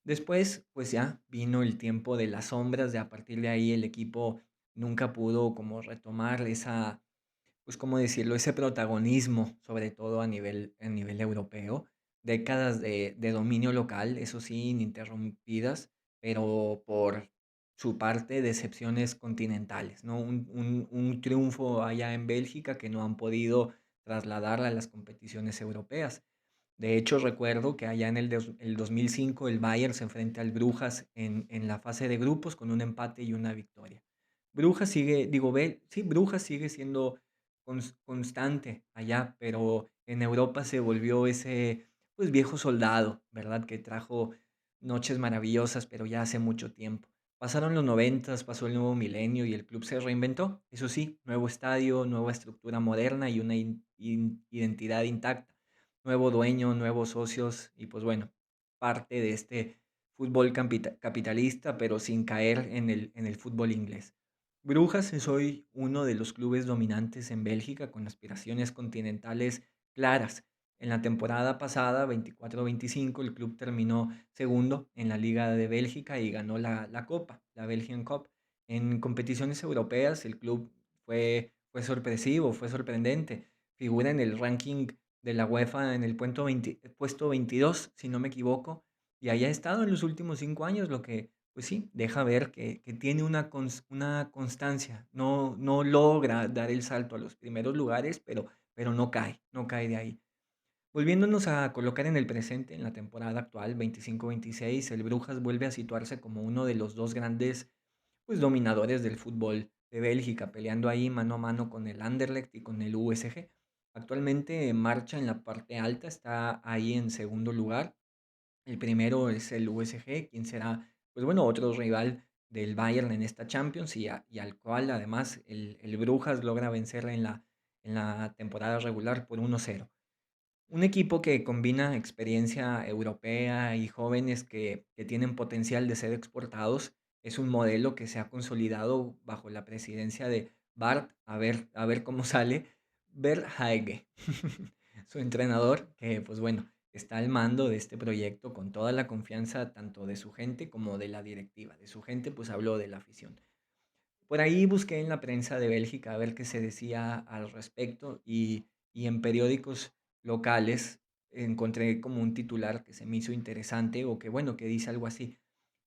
Después, pues ya vino el tiempo de las sombras, de a partir de ahí el equipo nunca pudo como retomar esa, pues, ¿cómo decirlo? Ese protagonismo, sobre todo a nivel europeo. Décadas de dominio local, eso sí, ininterrumpidas, pero por su parte, decepciones continentales, ¿no? Un triunfo allá en Bélgica que no han podido trasladar a las competiciones europeas. De hecho, recuerdo que allá en el 2005 el Bayern se enfrenta al Brujas en la fase de grupos con un empate y una victoria. Brujas sigue, digo, sí, Brujas sigue siendo constante allá, pero en Europa se volvió ese, pues, viejo soldado, ¿verdad? Que trajo noches maravillosas, pero ya hace mucho tiempo. Pasaron los noventas, pasó el nuevo milenio y el club se reinventó. Eso sí, nuevo estadio, nueva estructura moderna y una identidad intacta. Nuevo dueño, nuevos socios y pues bueno, parte de este fútbol capitalista, pero sin caer en el fútbol inglés. Brujas es hoy uno de los clubes dominantes en Bélgica con aspiraciones continentales claras. En la temporada pasada, 24-25, el club terminó segundo en la Liga de Bélgica y ganó la Copa, la Belgian Cup. En competiciones europeas, el club fue sorpresivo, fue sorprendente. Figura en el ranking de la UEFA en el puesto 22, si no me equivoco, y ahí ha estado en los últimos 5 años, lo que pues sí, deja ver que tiene una constancia. No logra dar el salto a los primeros lugares, pero no cae de ahí. Volviéndonos a colocar en el presente, en la temporada actual, 25-26, el Brujas vuelve a situarse como uno de los dos grandes pues, dominadores del fútbol de Bélgica, peleando ahí mano a mano con el Anderlecht y con el USG. Actualmente en marcha en la parte alta, está ahí en segundo lugar. El primero es el USG, quien será, pues bueno, otro rival del Bayern en esta Champions y al cual además el Brujas logra vencer en la temporada regular por 1-0. Un equipo que combina experiencia europea y jóvenes que tienen potencial de ser exportados es un modelo que se ha consolidado bajo la presidencia de Bart, a ver cómo sale, Verhaeghe, su entrenador, que pues bueno, está al mando de este proyecto con toda la confianza tanto de su gente como de la directiva. De su gente pues habló de la afición. Por ahí busqué en la prensa de Bélgica a ver qué se decía al respecto y en periódicos locales encontré como un titular que se me hizo interesante o que bueno, que dice algo así.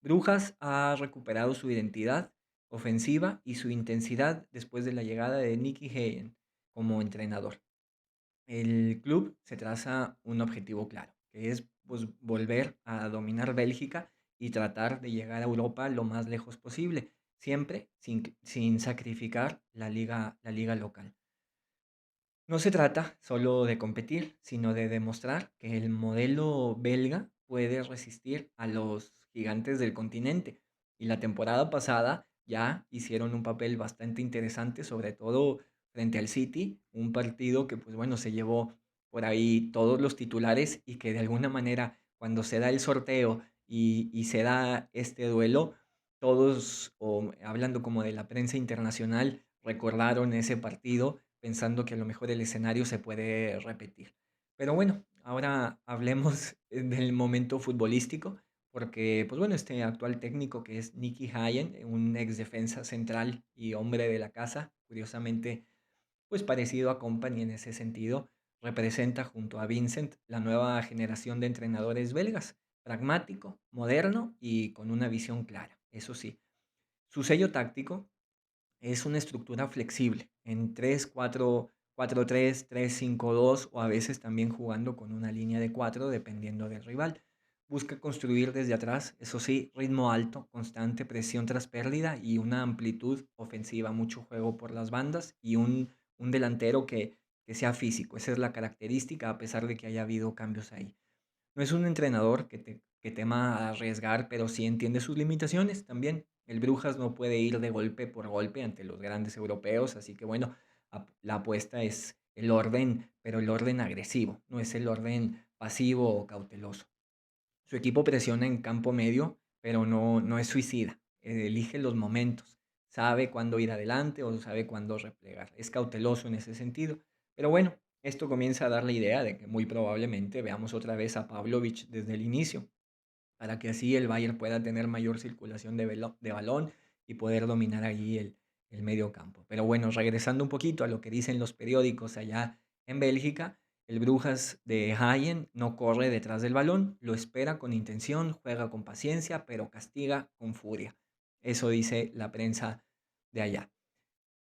Brujas ha recuperado su identidad ofensiva y su intensidad después de la llegada de Nicky Hayen como entrenador. El club se traza un objetivo claro, que es pues, volver a dominar Bélgica y tratar de llegar a Europa lo más lejos posible, siempre sin sacrificar la liga local. No se trata solo de competir, sino de demostrar que el modelo belga puede resistir a los gigantes del continente. Y la temporada pasada ya hicieron un papel bastante interesante, sobre todo frente al City, un partido que pues bueno, se llevó por ahí todos los titulares y que de alguna manera cuando se da el sorteo y se da este duelo, todos, o hablando como de la prensa internacional, recordaron ese partido pensando que a lo mejor el escenario se puede repetir. Pero bueno, ahora hablemos del momento futbolístico, porque pues bueno, este actual técnico que es Nicky Hayen, un ex defensa central y hombre de la casa, curiosamente pues parecido a Company en ese sentido, representa junto a Vincent la nueva generación de entrenadores belgas, pragmático, moderno y con una visión clara. Eso sí, su sello táctico es una estructura flexible en 3-4-4-3, 3-5-2 o a veces también jugando con una línea de 4 dependiendo del rival. Busca construir desde atrás, eso sí, ritmo alto, constante presión tras pérdida y una amplitud ofensiva, mucho juego por las bandas y un delantero que que sea físico. Esa es la característica, a pesar de que haya habido cambios ahí. No es un entrenador que tema a arriesgar, pero sí entiende sus limitaciones también. El Brujas no puede ir de golpe por golpe ante los grandes europeos, así que bueno, la apuesta es el orden, pero el orden agresivo, no es el orden pasivo o cauteloso. Su equipo presiona en campo medio, pero no es suicida. Elige los momentos. Sabe cuándo ir adelante o sabe cuándo replegar. Es cauteloso en ese sentido. Pero bueno, esto comienza a dar la idea de que muy probablemente veamos otra vez a Pavlovich desde el inicio, para que así el Bayern pueda tener mayor circulación de balón y poder dominar ahí el medio campo. Pero bueno, regresando un poquito a lo que dicen los periódicos allá en Bélgica, el Brujas de Hayen no corre detrás del balón, lo espera con intención, juega con paciencia, pero castiga con furia. Eso dice la prensa de allá.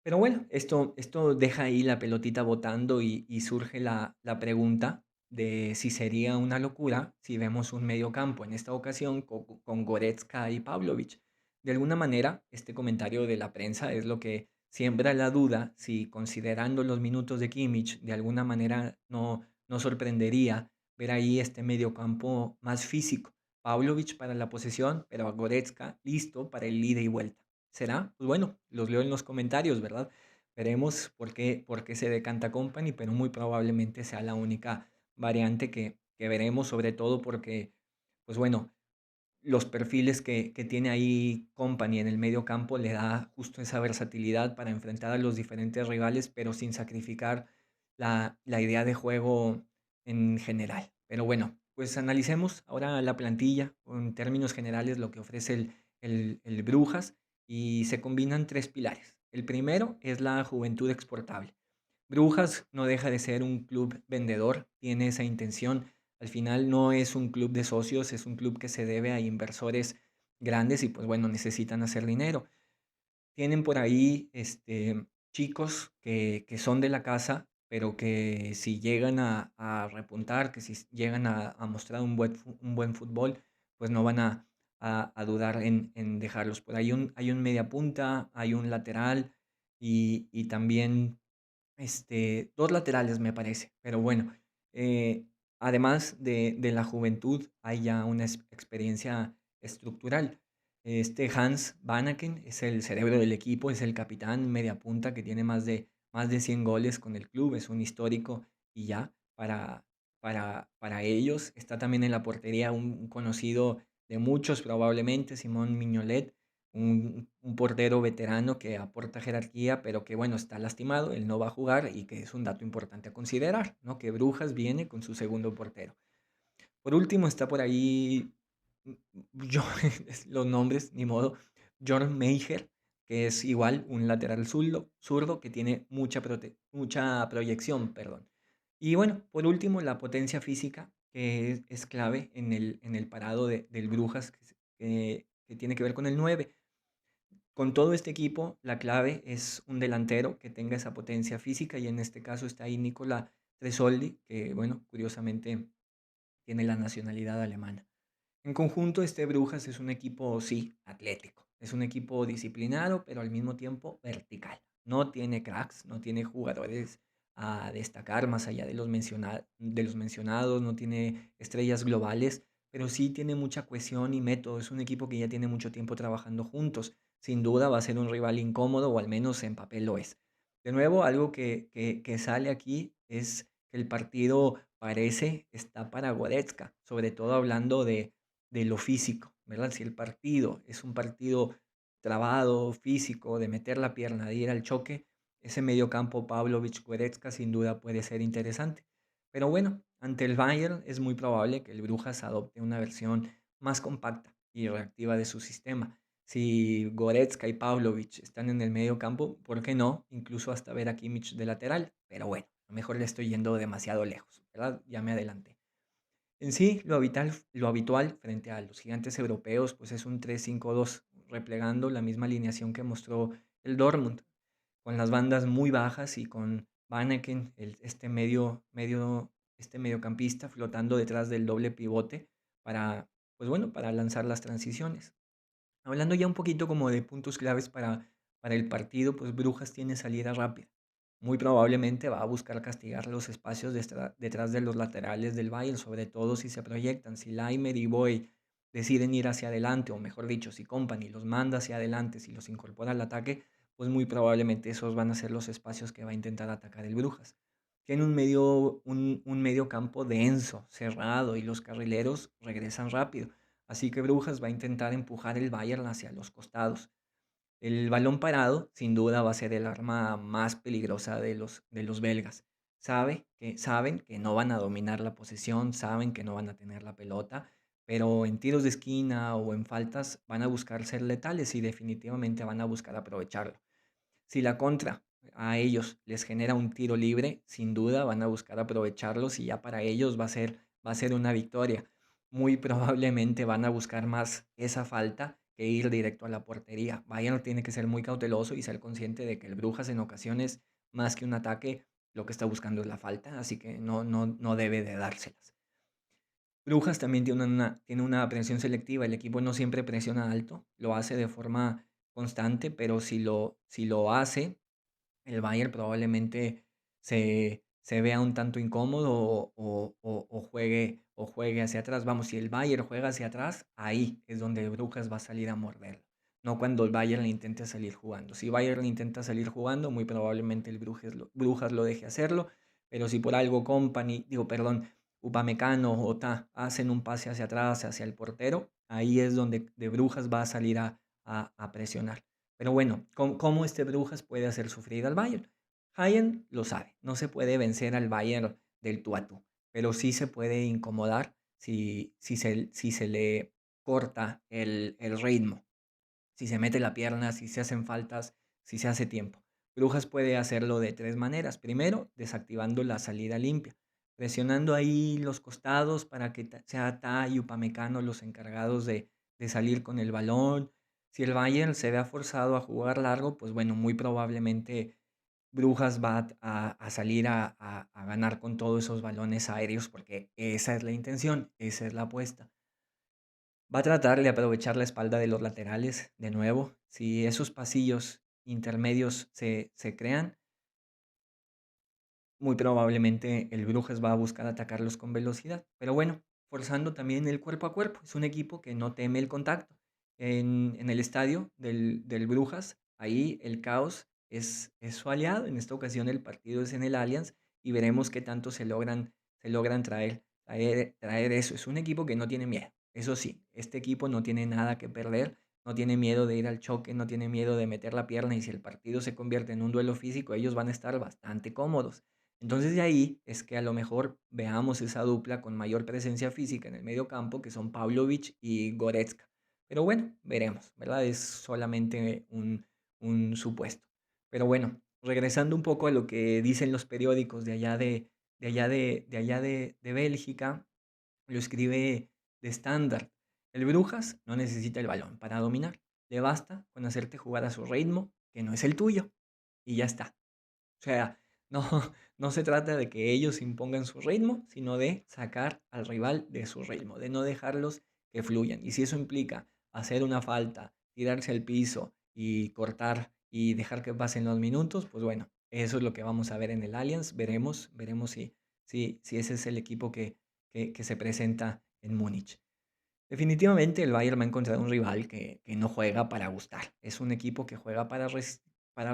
Pero bueno, esto deja ahí la pelotita botando y surge la pregunta de si sería una locura si vemos un medio campo, en esta ocasión con Goretzka y Pavlovich. De alguna manera, este comentario de la prensa es lo que siembra la duda si, considerando los minutos de Kimmich, de alguna manera no sorprendería ver ahí este medio campo más físico. Pavlovich para la posesión, pero a Goretzka listo para el ida y vuelta. ¿Será? Pues bueno, los leo en los comentarios, ¿verdad? Veremos por qué se decanta Company, pero muy probablemente sea la única variante que veremos, sobre todo porque, pues bueno, los perfiles que tiene ahí Company en el medio campo le da justo esa versatilidad para enfrentar a los diferentes rivales, pero sin sacrificar la idea de juego en general. Pero bueno, pues analicemos ahora la plantilla, o en términos generales, lo que ofrece el Brujas, y se combinan tres pilares. El primero es la juventud exportable. Brujas no deja de ser un club vendedor, tiene esa intención. Al final no es un club de socios, es un club que se debe a inversores grandes y pues bueno, necesitan hacer dinero. Tienen por ahí chicos que son de la casa, pero que si llegan a repuntar, que si llegan a mostrar un buen fútbol, pues no van a dudar en dejarlos. Por ahí hay un media punta, hay un lateral y también dos laterales me parece, pero bueno, además de la juventud, hay ya una experiencia estructural. Hans Vanaken es el cerebro del equipo, es el capitán media punta que tiene más de 100 goles con el club, es un histórico y ya para ellos. Está también en la portería un conocido de muchos probablemente, Simón Mignolet, un portero veterano que aporta jerarquía, pero que bueno, está lastimado, él no va a jugar y que es un dato importante a considerar, ¿no? Que Brujas viene con su segundo portero. Por último está por ahí, yo, los nombres, ni modo, John Meijer, que es igual un lateral zurdo que tiene mucha proyección, perdón. Y bueno, por último, la potencia física, que es clave en el parado del Brujas, que tiene que ver con el 9. Con todo este equipo, la clave es un delantero que tenga esa potencia física y en este caso está ahí Nicola Tresoldi, que bueno, curiosamente tiene la nacionalidad alemana. En conjunto, este Brujas es un equipo, sí, atlético. Es un equipo disciplinado, pero al mismo tiempo vertical. No tiene cracks, no tiene jugadores a destacar más allá de los mencionados, no tiene estrellas globales, pero sí tiene mucha cohesión y método. Es un equipo que ya tiene mucho tiempo trabajando juntos. Sin duda va a ser un rival incómodo, o al menos en papel lo es. De nuevo, algo que sale aquí es que el partido parece está para Goretzka, sobre todo hablando de lo físico, ¿verdad? Si el partido es un partido trabado, físico, de meter la pierna, de ir al choque, ese mediocampo Pavlovich-Goretzka sin duda puede ser interesante. Pero bueno, ante el Bayern es muy probable que el Brujas adopte una versión más compacta y reactiva de su sistema. Si Goretzka y Pavlovich están en el medio campo, ¿por qué no? Incluso hasta ver a Kimmich de lateral. Pero bueno, a lo mejor le estoy yendo demasiado lejos, ¿verdad? Ya me adelanté. En sí, lo habitual frente a los gigantes europeos, pues es un 3-5-2, replegando la misma alineación que mostró el Dortmund, con las bandas muy bajas y con Vanaken, este mediocampista flotando detrás del doble pivote para, pues bueno, para lanzar las transiciones. Hablando ya un poquito como de puntos claves para el partido, pues Brujas tiene salida rápida. muy probablemente va a buscar castigar los espacios detrás de los laterales del Bayern, sobre todo si se proyectan. Si Laimer y Boy deciden ir hacia adelante, o mejor dicho, si Company los manda hacia adelante, si los incorpora al ataque, pues muy probablemente esos van a ser los espacios que va a intentar atacar el Brujas. Tiene un medio campo denso, cerrado, y los carrileros regresan rápido. Así que Brujas va a intentar empujar el Bayern hacia los costados. El balón parado, sin duda, va a ser el arma más peligrosa de los belgas. Saben que no van a dominar la posesión, saben que no van a tener la pelota, pero en tiros de esquina o en faltas van a buscar ser letales y definitivamente van a buscar aprovecharlo. Si la contra a ellos les genera un tiro libre, sin duda van a buscar aprovecharlos y ya para ellos va a ser una victoria. Muy probablemente van a buscar más esa falta que ir directo a la portería. Bayern tiene que ser muy cauteloso y ser consciente de que el Brujas en ocasiones, más que un ataque, lo que está buscando es la falta, así que no debe de dárselas. Brujas también tiene una presión selectiva. El equipo no siempre presiona alto, lo hace de forma constante, pero si lo hace, el Bayern probablemente se vea un tanto incómodo o juegue hacia atrás. Vamos, si el Bayern juega hacia atrás, ahí es donde Brujas va a salir a morderlo. No cuando el Bayern le intente salir jugando. Si Bayern le intenta salir jugando, muy probablemente el Brujas lo deje hacerlo. Pero si por algo Company, digo, perdón, Upamecano o Ta hacen un pase hacia atrás, hacia el portero, ahí es donde de Brujas va a salir a presionar. Pero bueno, ¿cómo este Brujas puede hacer sufrir al Bayern? Bayern lo sabe, no se puede vencer al Bayern del tú a tú, pero sí se puede incomodar si se le corta el ritmo, si se mete la pierna, si se hacen faltas, si se hace tiempo. Brujas puede hacerlo de tres maneras. Primero, desactivando la salida limpia, presionando ahí los costados para que sea Ta y Upamecano los encargados de salir con el balón. Si el Bayern se vea forzado a jugar largo, pues bueno, muy probablemente Brujas va a salir a ganar con todos esos balones aéreos porque esa es la intención, esa es la apuesta. Va a tratar de aprovechar la espalda de los laterales de nuevo. Si esos pasillos intermedios se crean, muy probablemente el Brujas va a buscar atacarlos con velocidad. Pero bueno, forzando también el cuerpo a cuerpo. Es un equipo que no teme el contacto. En el estadio del Brujas, ahí el caos es su aliado. En esta ocasión el partido es en el Allianz y veremos qué tanto se logran traer eso. Es un equipo que no tiene miedo. Eso sí, este equipo no tiene nada que perder, no tiene miedo de ir al choque, no tiene miedo de meter la pierna y si el partido se convierte en un duelo físico, ellos van a estar bastante cómodos. Entonces de ahí es que a lo mejor veamos esa dupla con mayor presencia física en el medio campo, que son Pavlovic y Goretzka. Pero bueno, veremos, ¿verdad? Es solamente un supuesto. Pero bueno, regresando un poco a lo que dicen los periódicos de allá de Bélgica, lo escribe de estándar. El Brujas no necesita el balón para dominar. Le basta con hacerte jugar a su ritmo, que no es el tuyo, y ya está. O sea, no, no se trata de que ellos impongan su ritmo, sino de sacar al rival de su ritmo, de no dejarlos que fluyan. Y si eso implica hacer una falta, tirarse al piso y cortar y dejar que pasen los minutos, pues bueno, eso es lo que vamos a ver en el Allianz. Veremos si ese es el equipo que se presenta en Múnich. Definitivamente el Bayern va a encontrar un rival que no juega para gustar. Es un equipo que juega para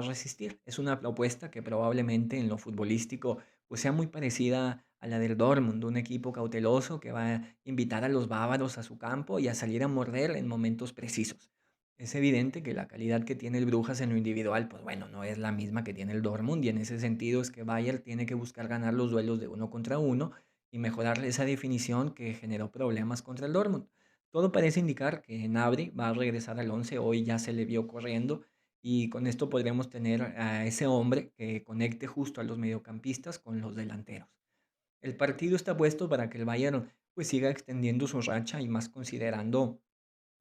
resistir. Es una propuesta que probablemente en lo futbolístico pues sea muy parecida a la del Dortmund, un equipo cauteloso que va a invitar a los bávaros a su campo y a salir a morder en momentos precisos. Es evidente que la calidad que tiene el Brujas en lo individual, pues bueno, no es la misma que tiene el Dortmund y en ese sentido es que Bayern tiene que buscar ganar los duelos de uno contra uno y mejorar esa definición que generó problemas contra el Dortmund. Todo parece indicar que Gnabry va a regresar al 11, hoy ya se le vio corriendo y con esto podremos tener a ese hombre que conecte justo a los mediocampistas con los delanteros. El partido está puesto para que el Bayern pues siga extendiendo su racha y más considerando,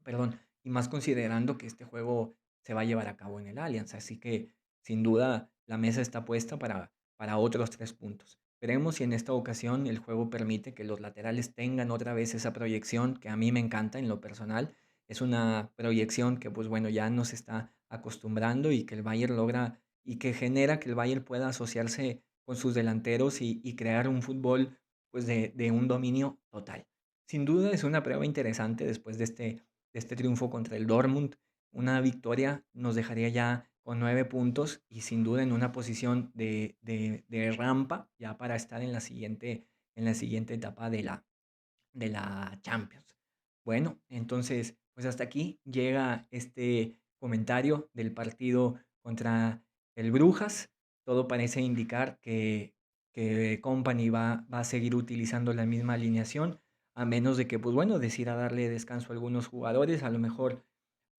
perdón, y más considerando que este juego se va a llevar a cabo en el Allianz, así que sin duda la mesa está puesta para otros 3 puntos. Veremos si en esta ocasión el juego permite que los laterales tengan otra vez esa proyección que a mí me encanta en lo personal. Es una proyección que pues bueno ya nos está acostumbrando y que el Bayern logra y que genera que el Bayern pueda asociarse con sus delanteros y crear un fútbol pues de un dominio total. Sin duda es una prueba interesante después de este triunfo contra el Dortmund. Una victoria nos dejaría ya con 9 puntos y sin duda en una posición de rampa ya para estar en la siguiente etapa de la Champions. Bueno, entonces, pues hasta aquí llega este comentario del partido contra el Brujas. Todo parece indicar que Company va a seguir utilizando la misma alineación, a menos de que, pues bueno, decida darle descanso a algunos jugadores, a lo mejor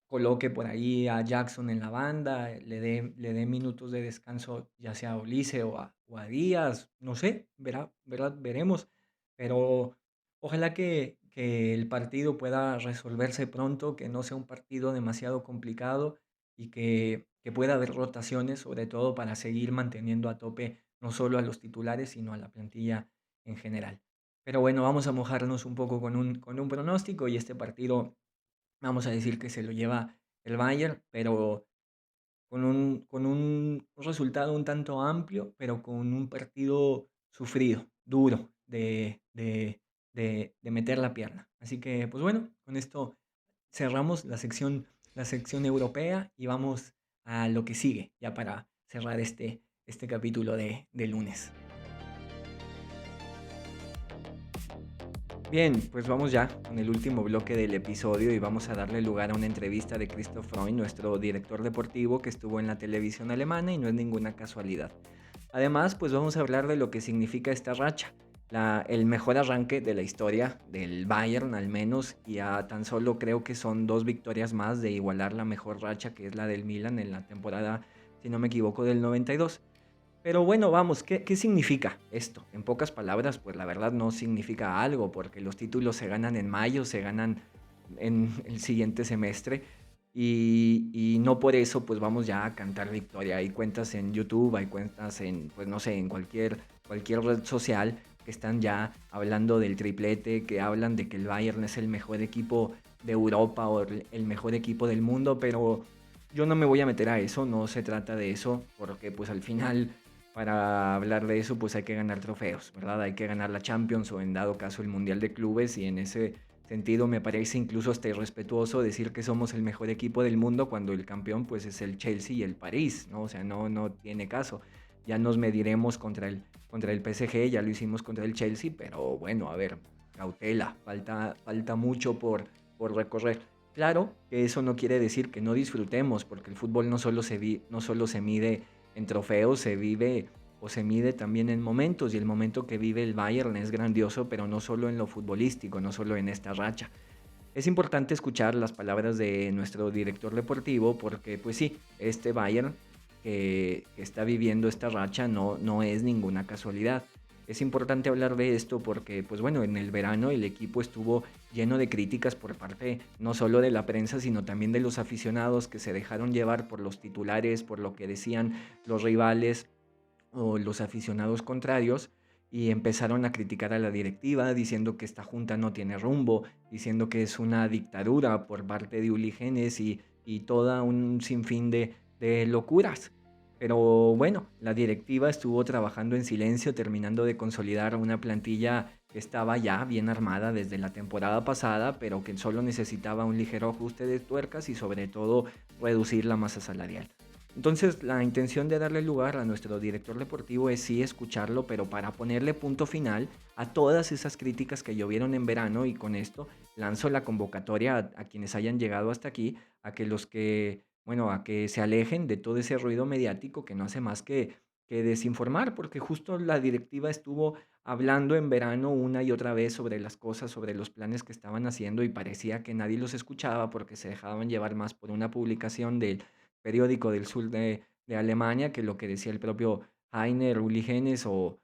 coloque por ahí a Jackson en la banda, le dé minutos de descanso, ya sea a Olise o a Díaz, no sé, veremos. Pero ojalá que el partido pueda resolverse pronto, que no sea un partido demasiado complicado y que pueda haber rotaciones, sobre todo para seguir manteniendo a tope no solo a los titulares, sino a la plantilla en general. Pero bueno, vamos a mojarnos un poco con un pronóstico y este partido. Vamos a decir que se lo lleva el Bayern, pero con un resultado un tanto amplio, pero con un partido sufrido, duro, de meter la pierna. Así que, pues bueno, con esto cerramos la sección europea y vamos a lo que sigue, ya para cerrar este capítulo de lunes. Bien, pues vamos ya con el último bloque del episodio y vamos a darle lugar a una entrevista de Christoph Freund, nuestro director deportivo que estuvo en la televisión alemana y no es ninguna casualidad. Además, pues vamos a hablar de lo que significa esta racha, el mejor arranque de la historia del Bayern al menos y a tan solo creo que son 2 victorias más de igualar la mejor racha que es la del Milan en la temporada, si no me equivoco, del 92. Pero bueno, vamos, ¿qué significa esto? En pocas palabras, pues la verdad no significa algo, porque los títulos se ganan en mayo, se ganan en el siguiente semestre, y no por eso pues vamos ya a cantar victoria. Hay cuentas en YouTube, hay cuentas en, pues no sé, en cualquier red social que están ya hablando del triplete, que hablan de que el Bayern es el mejor equipo de Europa o el mejor equipo del mundo, pero yo no me voy a meter a eso, no se trata de eso, porque pues al final para hablar de eso, pues hay que ganar trofeos, ¿verdad? Hay que ganar la Champions o en dado caso el Mundial de Clubes y en ese sentido me parece incluso hasta irrespetuoso decir que somos el mejor equipo del mundo cuando el campeón pues es el Chelsea y el París, ¿no? O sea, no tiene caso. Ya nos mediremos contra el PSG, ya lo hicimos contra el Chelsea, pero bueno, a ver, cautela, falta mucho por recorrer. Claro que eso no quiere decir que no disfrutemos, porque el fútbol no solo se mide en trofeos, se vive o se mide también en momentos, y el momento que vive el Bayern es grandioso, pero no solo en lo futbolístico, no solo en esta racha. Es importante escuchar las palabras de nuestro director deportivo porque pues sí, este Bayern que está viviendo esta racha no es ninguna casualidad. Es importante hablar de esto porque pues bueno, en el verano el equipo estuvo lleno de críticas por parte no solo de la prensa, sino también de los aficionados que se dejaron llevar por los titulares, por lo que decían los rivales o los aficionados contrarios y empezaron a criticar a la directiva diciendo que esta junta no tiene rumbo, diciendo que es una dictadura por parte de Uli Genes y toda un sinfín de locuras. Pero bueno, la directiva estuvo trabajando en silencio, terminando de consolidar una plantilla que estaba ya bien armada desde la temporada pasada, pero que solo necesitaba un ligero ajuste de tuercas y sobre todo reducir la masa salarial. Entonces, la intención de darle lugar a nuestro director deportivo es sí escucharlo, pero para ponerle punto final a todas esas críticas que llovieron en verano y con esto lanzo la convocatoria a quienes hayan llegado hasta aquí, a que bueno, a que se alejen de todo ese ruido mediático que no hace más que desinformar, porque justo la directiva estuvo hablando en verano una y otra vez sobre las cosas, sobre los planes que estaban haciendo y parecía que nadie los escuchaba porque se dejaban llevar más por una publicación del periódico del sur de Alemania que lo que decía el propio Heiner, Uli Genes o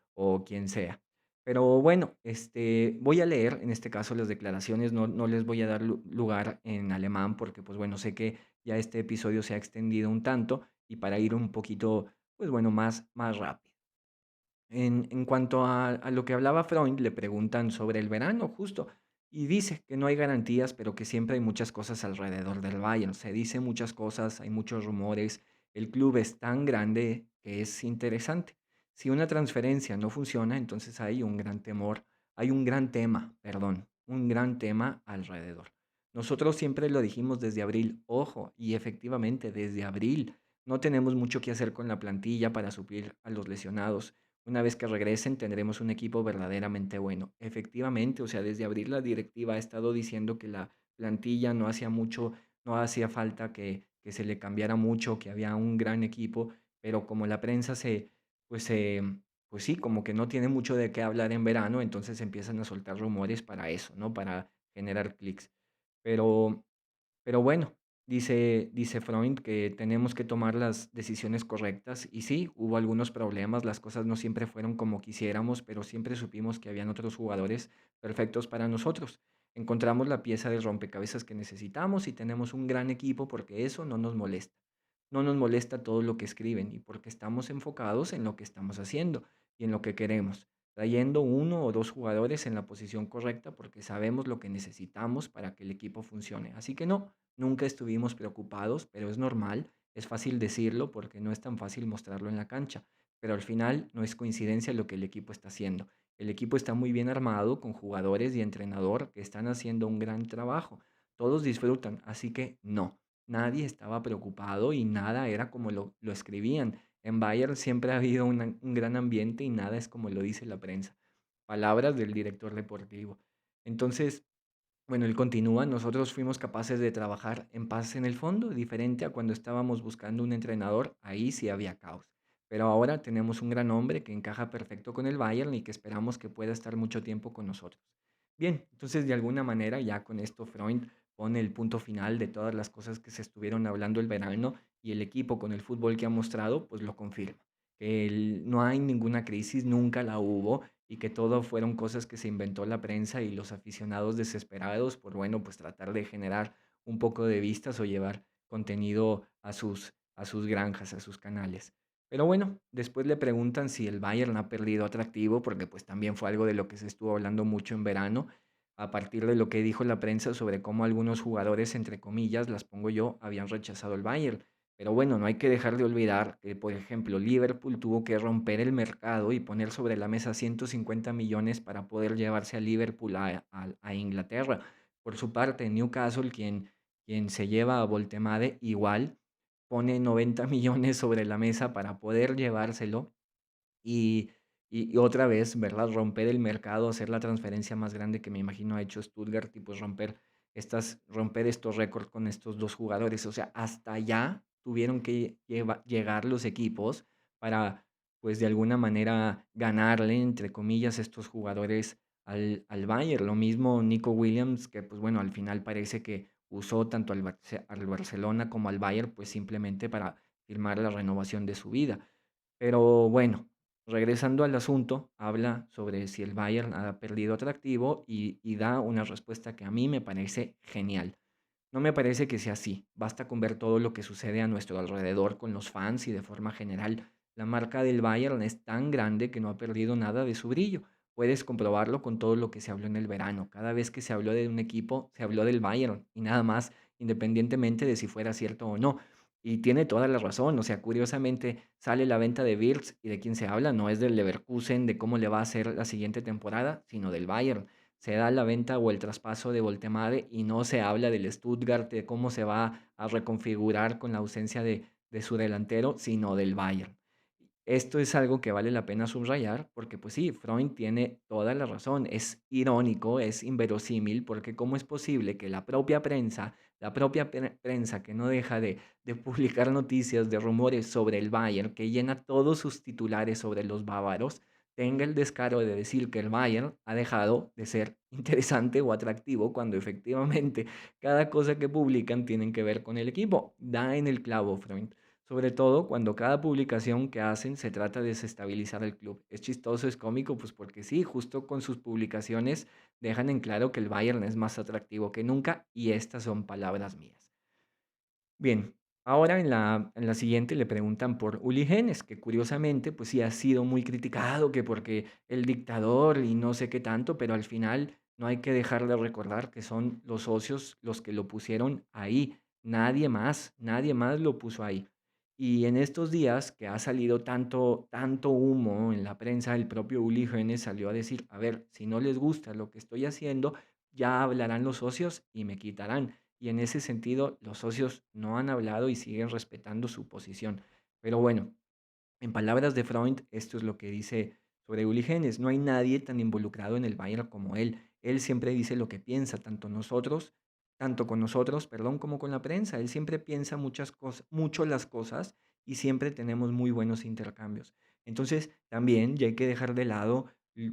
quien sea. Pero bueno, voy a leer en este caso las declaraciones, no les voy a dar lugar en alemán porque pues bueno, sé que ya este episodio se ha extendido un tanto y para ir un poquito, pues bueno, más rápido. En cuanto a lo que hablaba Freund, le preguntan sobre el verano justo y dice que no hay garantías, pero que siempre hay muchas cosas alrededor del Bayern. Se dice muchas cosas, hay muchos rumores, el club es tan grande que es interesante. Si una transferencia no funciona, entonces hay un gran temor, hay un gran tema, perdón, un gran tema alrededor. Nosotros siempre lo dijimos desde abril, ojo, y efectivamente desde abril no tenemos mucho que hacer con la plantilla para suplir a los lesionados. Una vez que regresen tendremos un equipo verdaderamente bueno. Efectivamente, o sea, desde abril la directiva ha estado diciendo que la plantilla no hacía mucho, no hacía falta que se le cambiara mucho, que había un gran equipo, pero como la prensa pues se, pues sí, como que no tiene mucho de qué hablar en verano, entonces empiezan a soltar rumores para eso, ¿no? Para generar clics. Pero pero bueno, dice Freund que tenemos que tomar las decisiones correctas y sí, hubo algunos problemas, las cosas no siempre fueron como quisiéramos, pero siempre supimos que habían otros jugadores perfectos para nosotros. Encontramos la pieza de rompecabezas que necesitamos y tenemos un gran equipo porque eso no nos molesta. No nos molesta todo lo que escriben y porque estamos enfocados en lo que estamos haciendo y en lo que queremos, trayendo uno o dos jugadores en la posición correcta porque sabemos lo que necesitamos para que el equipo funcione. Así que no, nunca estuvimos preocupados, pero es normal, es fácil decirlo porque no es tan fácil mostrarlo en la cancha, pero al final no es coincidencia lo que el equipo está haciendo. El equipo está muy bien armado con jugadores y entrenador que están haciendo un gran trabajo. Todos disfrutan, así que no, nadie estaba preocupado y nada era como lo escribían. En Bayern siempre ha habido un gran ambiente y nada es como lo dice la prensa. Palabras del director deportivo. Entonces, bueno, él continúa, nosotros fuimos capaces de trabajar en paz en el fondo, diferente a cuando estábamos buscando un entrenador, ahí sí había caos. Pero ahora tenemos un gran hombre que encaja perfecto con el Bayern y que esperamos que pueda estar mucho tiempo con nosotros. Bien, entonces de alguna manera ya con esto Freund pone el punto final de todas las cosas que se estuvieron hablando el verano y el equipo con el fútbol que ha mostrado, pues lo confirma. Que no hay ninguna crisis, nunca la hubo y que todo fueron cosas que se inventó la prensa y los aficionados desesperados por, bueno, pues tratar de generar un poco de vistas o llevar contenido a sus granjas, a sus canales. Pero bueno, después le preguntan si el Bayern ha perdido atractivo, porque pues también fue algo de lo que se estuvo hablando mucho en verano, a partir de lo que dijo la prensa sobre cómo algunos jugadores, entre comillas, las pongo yo, habían rechazado el Bayern. Pero bueno, no hay que dejar de olvidar que, por ejemplo, Liverpool tuvo que romper el mercado y poner sobre la mesa 150 millones para poder llevarse a Liverpool a Inglaterra. Por su parte, Newcastle, quien se lleva a Voltemade, igual pone 90 millones sobre la mesa para poder llevárselo y, y otra vez, ¿verdad? Romper el mercado, hacer la transferencia más grande que me imagino ha hecho Stuttgart y pues romper estos récords con estos dos jugadores. O sea, hasta allá tuvieron que llegar los equipos para, pues de alguna manera, ganarle, entre comillas, estos jugadores al Bayern. Lo mismo Nico Williams, que pues bueno, al final parece que usó tanto al Barcelona como al Bayern, pues simplemente para firmar la renovación de su vida. Pero bueno, regresando al asunto, habla sobre si el Bayern ha perdido atractivo y da una respuesta que a mí me parece genial. No me parece que sea así. Basta con ver todo lo que sucede a nuestro alrededor con los fans y de forma general. La marca del Bayern es tan grande que no ha perdido nada de su brillo. Puedes comprobarlo con todo lo que se habló en el verano. Cada vez que se habló de un equipo, se habló del Bayern y nada más, independientemente de si fuera cierto o no. Y tiene toda la razón. O sea, curiosamente sale la venta de Wirtz y de quién se habla no es del Leverkusen, de cómo le va a hacer la siguiente temporada, sino del Bayern. Se da la venta o el traspaso de Voltemade y no se habla del Stuttgart, de cómo se va a reconfigurar con la ausencia de su delantero, sino del Bayern. Esto es algo que vale la pena subrayar porque, pues sí, Freund tiene toda la razón. Es irónico, es inverosímil, porque ¿cómo es posible que la propia prensa que no deja de publicar noticias, de rumores sobre el Bayern, que llena todos sus titulares sobre los bávaros, tenga el descaro de decir que el Bayern ha dejado de ser interesante o atractivo cuando efectivamente cada cosa que publican tienen que ver con el equipo? Da en el clavo, Freund. Sobre todo cuando cada publicación que hacen se trata de desestabilizar el club. Es chistoso, es cómico, pues porque sí, justo con sus publicaciones dejan en claro que el Bayern es más atractivo que nunca y estas son palabras mías. Bien, ahora en la siguiente le preguntan por Uli Genes, que curiosamente pues sí ha sido muy criticado, que porque el dictador y no sé qué tanto, pero al final no hay que dejar de recordar que son los socios los que lo pusieron ahí. Nadie más lo puso ahí. Y en estos días que ha salido tanto humo en la prensa, el propio Uli Hoeneß salió a decir, a ver, si no les gusta lo que estoy haciendo, ya hablarán los socios y me quitarán. Y en ese sentido, los socios no han hablado y siguen respetando su posición. Pero bueno, en palabras de Freund, esto es lo que dice sobre Uli Hoeneß. No hay nadie tan involucrado en el Bayern como él. Él siempre dice lo que piensa, tanto con nosotros, perdón, como con la prensa. Él siempre piensa muchas cosas, mucho las cosas y siempre tenemos muy buenos intercambios. Entonces, también ya hay que dejar de lado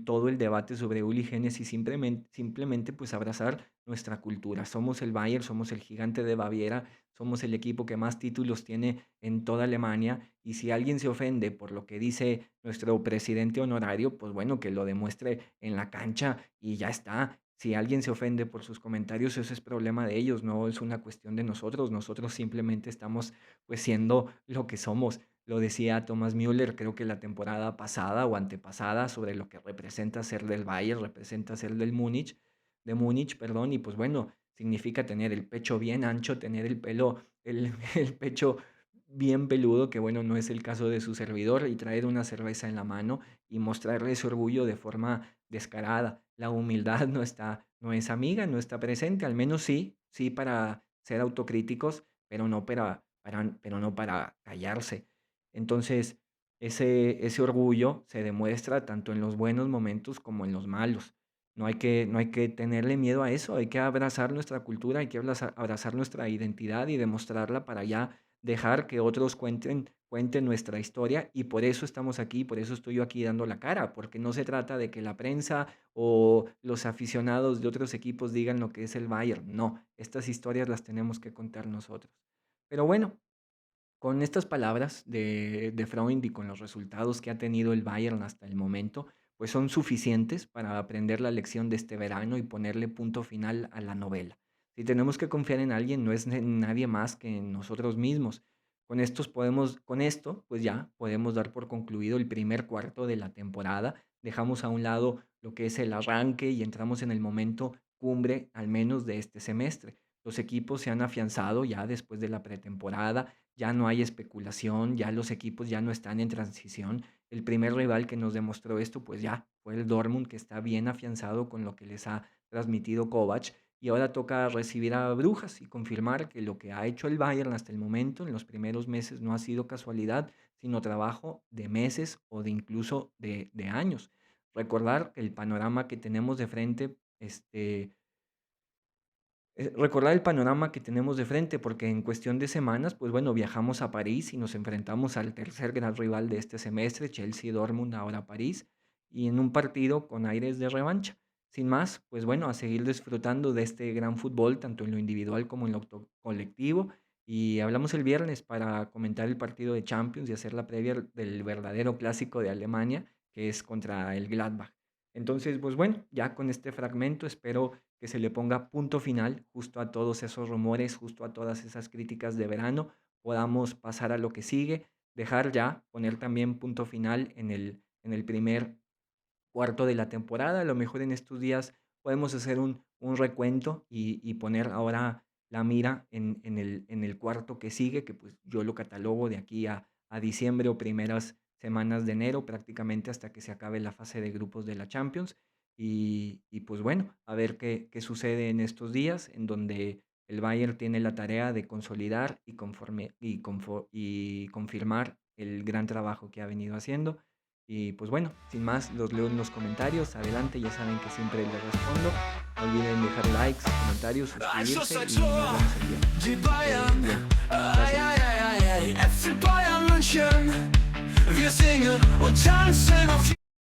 todo el debate sobre Uli Hoeneß y simplemente pues abrazar nuestra cultura. Somos el Bayern, somos el gigante de Baviera, somos el equipo que más títulos tiene en toda Alemania y si alguien se ofende por lo que dice nuestro presidente honorario, pues bueno, que lo demuestre en la cancha y ya está. Si alguien se ofende por sus comentarios, eso es problema de ellos, no es una cuestión de nosotros. Nosotros simplemente estamos pues siendo lo que somos. Lo decía Thomas Müller, creo que la temporada pasada o antepasada, sobre lo que representa ser del Bayern, representa ser del Múnich, de Múnich, perdón, y pues bueno, significa tener el pecho bien ancho, tener el pecho bien peludo, que bueno, no es el caso de su servidor, y traer una cerveza en la mano y mostrarle ese orgullo de forma descarada. La humildad no es amiga, no está presente, al menos sí para ser autocríticos, pero pero no para callarse. Entonces, ese orgullo se demuestra tanto en los buenos momentos como en los malos. No hay que tenerle miedo a eso, hay que abrazar nuestra cultura, hay que abrazar nuestra identidad y demostrarla para ya dejar que otros cuenten nuestra historia y por eso estamos aquí, por eso estoy yo aquí dando la cara, porque no se trata de que la prensa o los aficionados de otros equipos digan lo que es el Bayern, no, estas historias las tenemos que contar nosotros. Pero bueno, con estas palabras de Freund y con los resultados que ha tenido el Bayern hasta el momento, pues son suficientes para aprender la lección de este verano y ponerle punto final a la novela. Si tenemos que confiar en alguien, no es nadie más que en nosotros mismos. Con esto, pues ya podemos dar por concluido el primer cuarto de la temporada. Dejamos a un lado lo que es el arranque y entramos en el momento cumbre, al menos de este semestre. Los equipos se han afianzado ya después de la pretemporada, ya no hay especulación, ya los equipos ya no están en transición. El primer rival que nos demostró esto, pues ya fue el Dortmund, que está bien afianzado con lo que les ha transmitido Kovac. Y ahora toca recibir a Brujas y confirmar que lo que ha hecho el Bayern hasta el momento, en los primeros meses, no ha sido casualidad, sino trabajo de meses o de incluso de años. Recordar que el panorama que tenemos de frente, recordar el panorama que tenemos de frente, porque en cuestión de semanas, pues bueno, viajamos a París y nos enfrentamos al tercer gran rival de este semestre, Chelsea-Dortmund, ahora París, y en un partido con aires de revancha. Sin más, pues bueno, a seguir disfrutando de este gran fútbol, tanto en lo individual como en lo colectivo. Y hablamos el viernes para comentar el partido de Champions y hacer la previa del verdadero clásico de Alemania, que es contra el Gladbach. Entonces, pues bueno, ya con este fragmento espero que se le ponga punto final justo a todos esos rumores, justo a todas esas críticas de verano, podamos pasar a lo que sigue, dejar ya, poner también punto final en el primer cuarto de la temporada. A lo mejor en estos días podemos hacer un recuento y poner ahora la mira en el cuarto que sigue, que pues yo lo catalogo de aquí a diciembre o primeras semanas de enero, prácticamente hasta que se acabe la fase de grupos de la Champions. Y pues bueno, a ver qué sucede en estos días, en donde el Bayern tiene la tarea de consolidar y confirmar el gran trabajo que ha venido haciendo. Y pues bueno, sin más, los leo en los comentarios. Adelante, ya saben que siempre les respondo. No olviden dejar likes, comentarios, Also suscribirse y nos Tor, vemos el viernes. die Bayern, Bien, ay, gracias. ay, ay, ay, ay, FC Bayern München, wir singen und tanzen auf